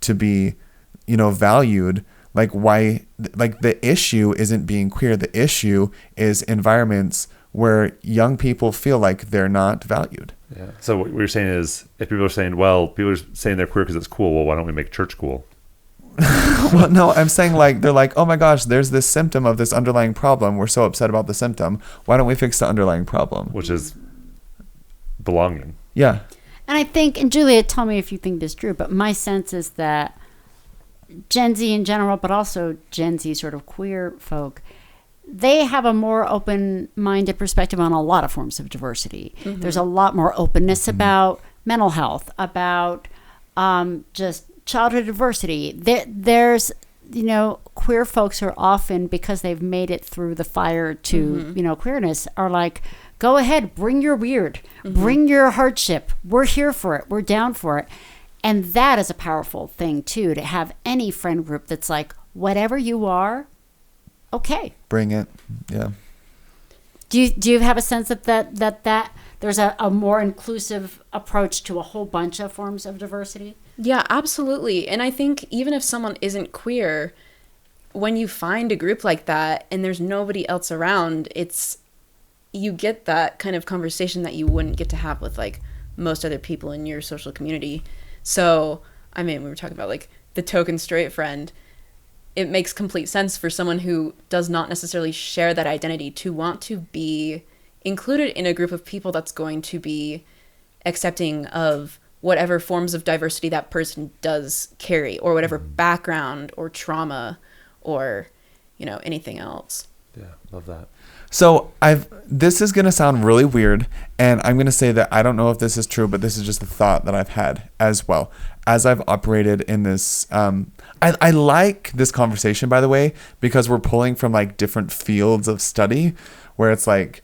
to be, valued. Like why, like the issue isn't being queer. The issue is environments where young people feel like they're not valued. Yeah. So what you're saying is if people are saying, well, people are saying they're queer because it's cool, well, why don't we make church cool? Well, no, I'm saying like they're like, oh my gosh, there's this symptom of this underlying problem. We're so upset about the symptom. Why don't we fix the underlying problem? Which is belonging. Yeah. And I think, and Julia, tell me if you think this is true, but my sense is that Gen Z in general, but also Gen Z sort of queer folk, they have a more open-minded perspective on a lot of forms of diversity. Mm-hmm. There's a lot more openness about mental health, about just childhood diversity. There's, queer folks are often, because they've made it through the fire to, queerness, are like, go ahead, bring your weird, bring your hardship. We're here for it. We're down for it. And that is a powerful thing, too, to have any friend group that's like, whatever you are, okay. Bring it. Yeah. Do you have a sense that there's a more inclusive approach to a whole bunch of forms of diversity? Yeah, absolutely. And I think even if someone isn't queer, when you find a group like that and there's nobody else around, you get that kind of conversation that you wouldn't get to have with like most other people in your social community. So, I mean, we were talking about like the token straight friend. It makes complete sense for someone who does not necessarily share that identity to want to be included in a group of people that's going to be accepting of whatever forms of diversity that person does carry, or whatever background or trauma or, anything else. Yeah, love that. So this is going to sound really weird, and I'm going to say that I don't know if this is true, but this is just a thought that I've had as well as I've operated in this. I like this conversation, by the way, because we're pulling from like different fields of study where it's like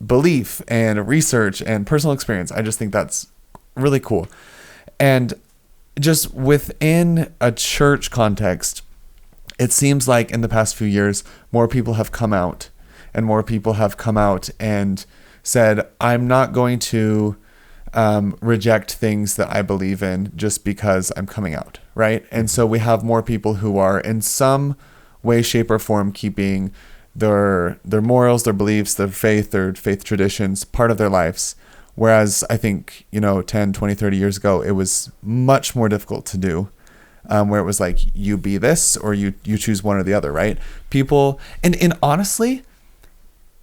belief and research and personal experience. I just think that's really cool. And just within a church context, it seems like in the past few years, more people have come out and said, I'm not going to reject things that I believe in just because I'm coming out, right? And so we have more people who are in some way, shape, or form keeping their morals, their beliefs, their faith traditions part of their lives. Whereas I think, 10, 20, 30 years ago, it was much more difficult to do. Where it was like, you be this or you choose one or the other, right? People, and honestly,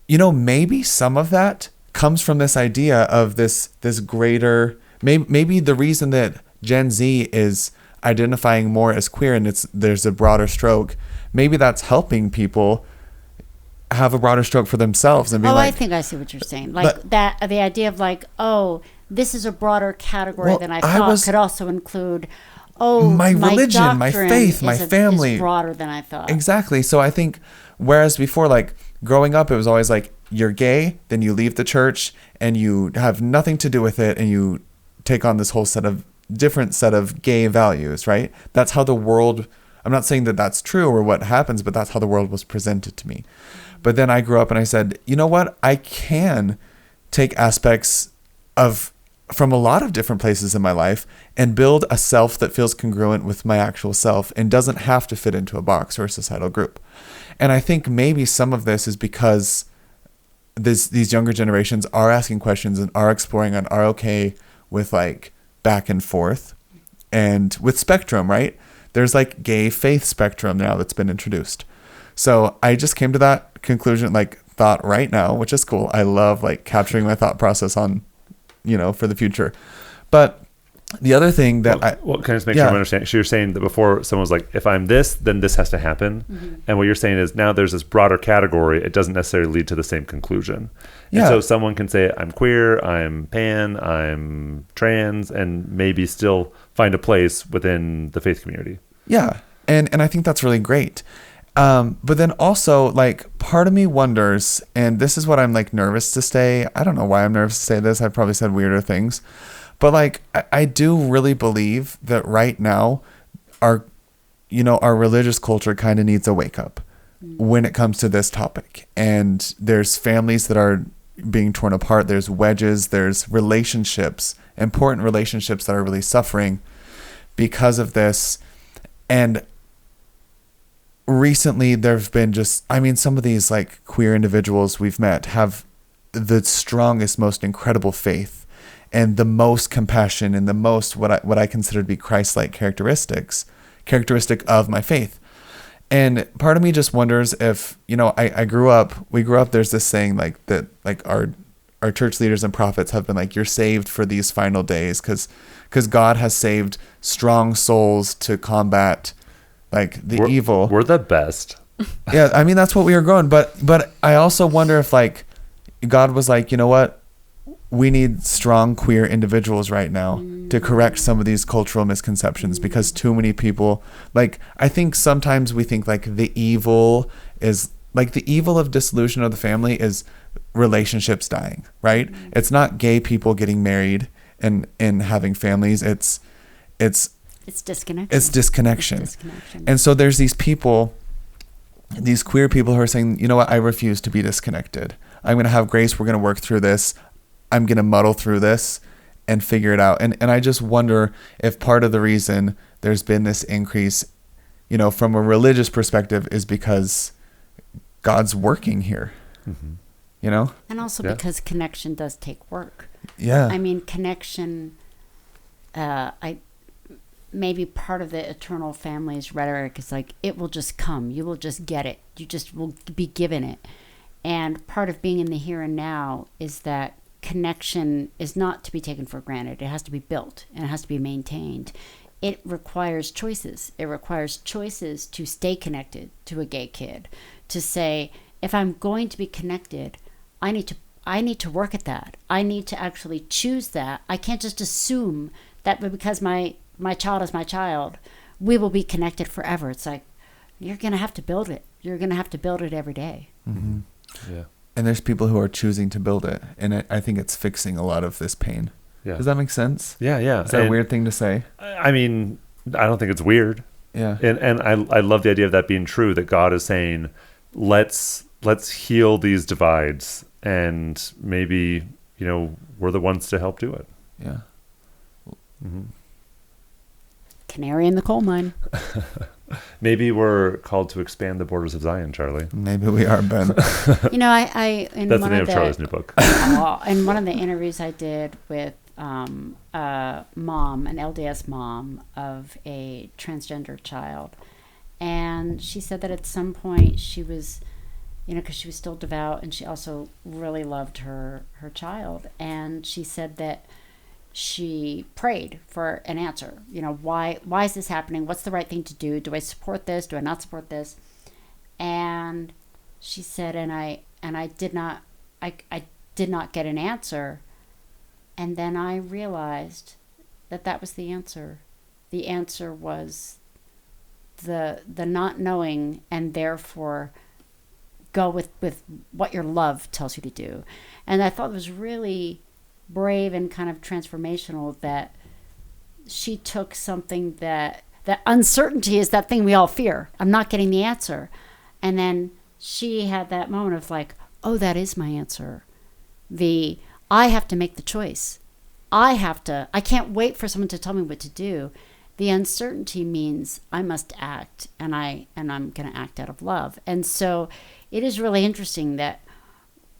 maybe some of that comes from this idea of this greater, maybe the reason that Gen Z is identifying more as queer and there's a broader stroke, maybe that's helping people have a broader stroke for themselves and be I think I see what you're saying. Like the idea of like, oh, this is a broader category than I thought could also include, my religion, my faith, my family. Is broader than I thought. Exactly. So I think, whereas before, like growing up, it was always like, you're gay, then you leave the church and you have nothing to do with it, and you take on this whole different set of gay values, right? That's how the world, I'm not saying that that's true or what happens, but that's how the world was presented to me. But then I grew up and I said, you know what? I can take aspects from a lot of different places in my life and build a self that feels congruent with my actual self and doesn't have to fit into a box or a societal group. And I think maybe some of this is because these younger generations are asking questions and are exploring and are okay with like back and forth and with spectrum, right? There's like gay faith spectrum now that's been introduced. So I just came to that conclusion, thought right now, which is cool. I love capturing my thought process on, for the future. But the other thing that can I just make sure I understand? So you're saying that before someone was like, if I'm this, then this has to happen. Mm-hmm. And what you're saying is now there's this broader category. It doesn't necessarily lead to the same conclusion. Yeah. And so someone can say, I'm queer, I'm pan, I'm trans, and maybe still find a place within the faith community. Yeah. And I think that's really great. But then also part of me wonders, and this is what I'm nervous to say. I don't know why I'm nervous to say this. I've probably said weirder things. But I do really believe that right now our religious culture kind of needs a wake up when it comes to this topic. And there's families that are being torn apart. There's wedges. There's relationships, important relationships that are really suffering because of this. And recently there've been some of these queer individuals we've met have the strongest, most incredible faith and the most compassion and the most what I consider to be Christ-like characteristics characteristic of my faith. And part of me just wonders if, we grew up, there's this saying like that, like our church leaders and prophets have been like, you're saved for these final days because God has saved strong souls to combat like the evil. We're the best. Yeah, I mean, that's what we were growing. But I also wonder if like God was like, you know what? We need strong queer individuals right now to correct some of these cultural misconceptions, because too many people, like, I think sometimes we think like the evil of dissolution of the family is relationships dying, right? It's not gay people getting married and having families. It's disconnection. It's disconnection. And so there's these people, these queer people who are saying, you know what? I refuse to be disconnected. I'm going to have grace. We're going to work through this. I'm going to muddle through this and figure it out. And I just wonder if part of the reason there's been this increase, from a religious perspective, is because God's working here, And also because connection does take work. Yeah. I mean, connection, maybe part of the eternal family's rhetoric is like, it will just come. You will just get it. You just will be given it. And part of being in the here and now is that connection is not to be taken for granted. It has to be built and it has to be maintained. It requires choices. It requires choices to stay connected to a gay kid, to say, if I'm going to be connected, I need to work at that. I need to actually choose that. I can't just assume that because my child is my child, we will be connected forever. It's like, you're going to have to build it. You're going to have to build it every day. Mm-hmm. Yeah. And there's people who are choosing to build it. And I think it's fixing a lot of this pain. Yeah. Does that make sense? Yeah, yeah. Is that a weird thing to say? I mean, I don't think it's weird. Yeah. And I love the idea of that being true, that God is saying, let's heal these divides, and maybe, we're the ones to help do it. Yeah. Mm-hmm. Canary in the coal mine. Maybe we're called to expand the borders of Zion, Charlie. Maybe we are, Ben. That's the name of Charlie's new book. In one of the interviews I did with a mom, an LDS mom of a transgender child, and she said that at some point she was, because she was still devout, and she also really loved her child, and she said that she prayed for an answer. Why is this happening? What's the right thing to do? Do I support this? Do I not support this? And she said, and I did not get an answer. And then I realized that was the answer. The answer was the not knowing, and therefore go with what your love tells you to do. And I thought it was really brave and kind of transformational that she took something that uncertainty is that thing we all fear. I'm not getting the answer. And then she had that moment of like, oh, that is my answer. I have to make the choice. I can't wait for someone to tell me what to do. The uncertainty means I must act, and I'm going to act out of love. And so it is really interesting that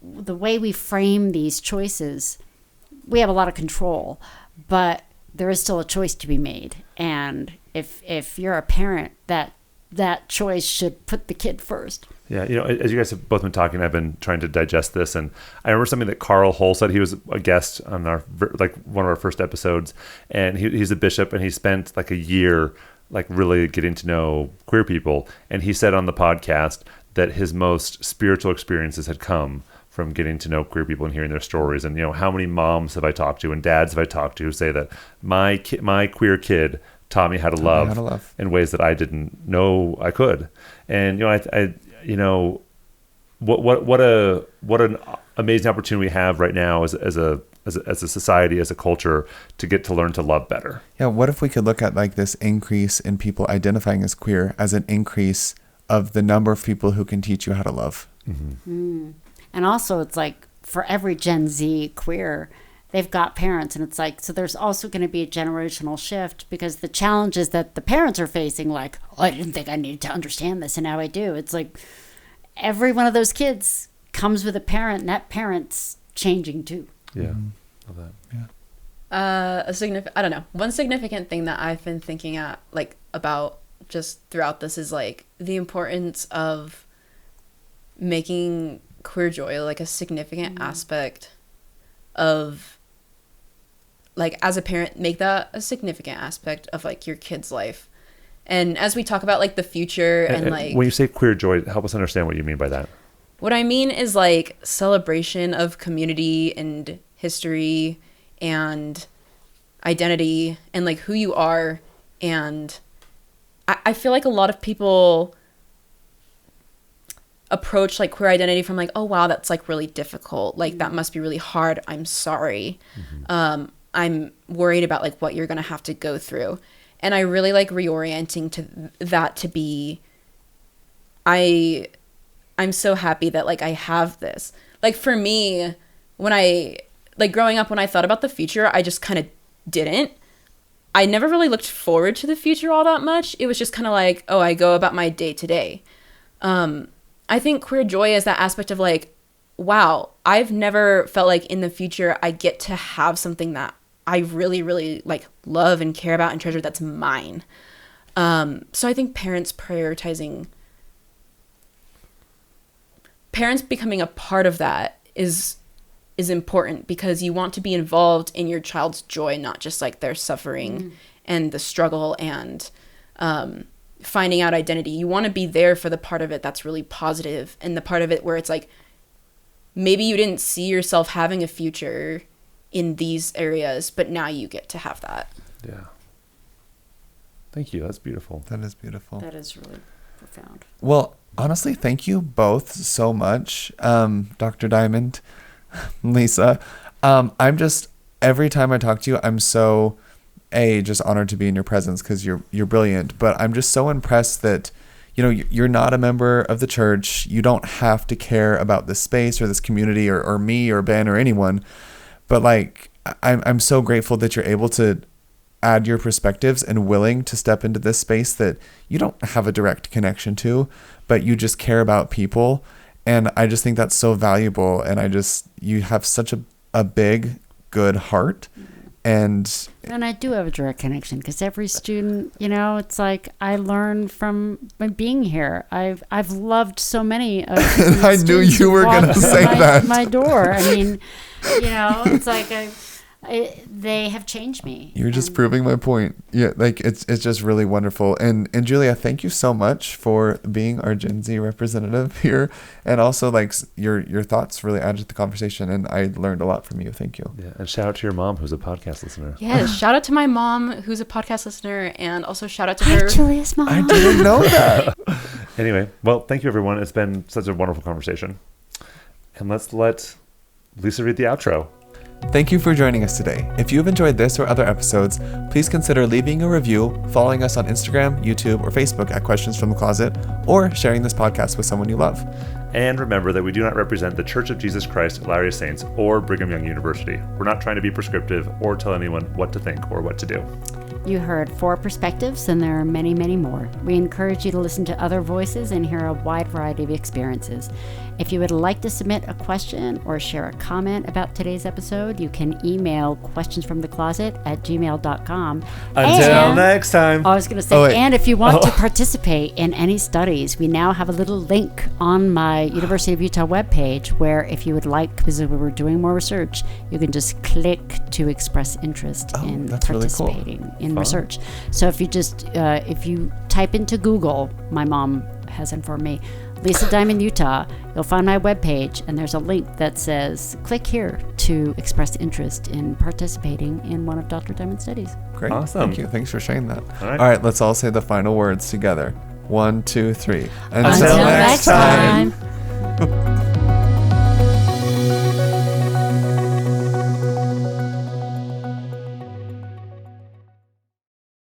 the way we frame these choices, we have a lot of control, but there is still a choice to be made. And if you're a parent, that choice should put the kid first. Yeah, as you guys have both been talking, I've been trying to digest this, and I remember something that Carl Hull said. He was a guest on one of our first episodes, and he's a bishop, and he spent like a year really getting to know queer people, and he said on the podcast that his most spiritual experiences had come from getting to know queer people and hearing their stories. And how many moms have I talked to and dads have I talked to who say that my queer kid taught me how to love in ways that I didn't know I could. And what an amazing opportunity we have right now as a society, as a culture, to get to learn to love better. Yeah. What if we could look at like this increase in people identifying as queer as an increase of the number of people who can teach you how to love? Mm-hmm. And also, it's like for every Gen Z queer, they've got parents, and it's like, so there's also going to be a generational shift, because the challenges that the parents are facing, like, oh, I didn't think I needed to understand this, and now I do. It's like every one of those kids comes with a parent, and that parent's changing too. Yeah, love that. Yeah. I don't know. One significant thing that I've been thinking about just throughout this is like the importance of making queer joy like a significant aspect of, like, as a parent, make that a significant aspect of like your kid's life. And as we talk about like the future and like, when you say queer joy, help us understand what you mean by that. what I mean is like celebration of community and history and identity and like who you are. And I feel like a lot of people approach like queer identity from like, oh wow, that's like really difficult, like that must be really hard, I'm sorry, I'm worried about like what you're gonna have to go through. And I really like reorienting to that to be, I'm so happy that like I have this. Like for me, when I like growing up, when I thought about the future, I just kind of didn't. I never really looked forward to the future all that much. It was just kind of like, oh, I go about my day to day. I think queer joy is that aspect of like, wow, I've never felt like in the future I get to have something that I really, really like love and care about and treasure that's mine. So I think parents becoming a part of that is important, because you want to be involved in your child's joy, not just like their suffering and the struggle and finding out identity. You want to be there for the part of it that's really positive, and the part of it where it's like maybe you didn't see yourself having a future in these areas, but now you get to have that. Yeah. Thank you. That's beautiful. That is beautiful. That is really profound. Well, honestly, thank you both so much, Dr. Diamond, Lisa. I'm just, every time I talk to you, I'm so just honored to be in your presence, because you're brilliant. But I'm just so impressed that, you know, you're not a member of the church. You don't have to care about this space or this community or me or Ben or anyone. But like, I'm so grateful that you're able to add your perspectives and willing to step into this space that you don't have a direct connection to, but you just care about people. And I just think that's so valuable. And you have such a big, good heart. And I do have a direct connection, because every student, you know, it's like I learn from being here. I've loved so many of the I knew you were going to say that. My door. I mean, you know, it's like they have changed me. You're just proving my point. Yeah, like it's just really wonderful. And Julia, thank you so much for being our Gen Z representative here, and also like your thoughts really added to the conversation, and I learned a lot from you. Thank you. Yeah, and shout out to your mom, who's a podcast listener. Yeah, shout out to my mom, who's a podcast listener, and also shout out to her. Julia's mom. I didn't know that. Anyway, well, thank you everyone. It's been such a wonderful conversation, and let's let Lisa read the outro. Thank you for joining us today. If you've enjoyed this or other episodes, please consider leaving a review, following us on Instagram, YouTube, or Facebook at Questions from the Closet, or sharing this podcast with someone you love. And remember that we do not represent the Church of Jesus Christ, Latter-day Saints, or Brigham Young University. We're not trying to be prescriptive or tell anyone what to think or what to do. You heard 4 perspectives, and there are many, many more. We encourage you to listen to other voices and hear a wide variety of experiences. If you would like to submit a question or share a comment about today's episode, you can email questionsfromthecloset@gmail.com. Until next time. I was going to say, and if you want to participate in any studies, we now have a little link on my University of Utah webpage where, if you would like, because we're doing more research, you can just click to express interest in participating in research. So if you just if you type into Google, my mom has informed me, Lisa Diamond, Utah, you'll find my webpage, and there's a link that says click here to express interest in participating in one of Dr. Diamond's studies. Great. Awesome. Thank you. Thanks for sharing that. All right, let's all say the final words together. 1, 2, 3. Until next time.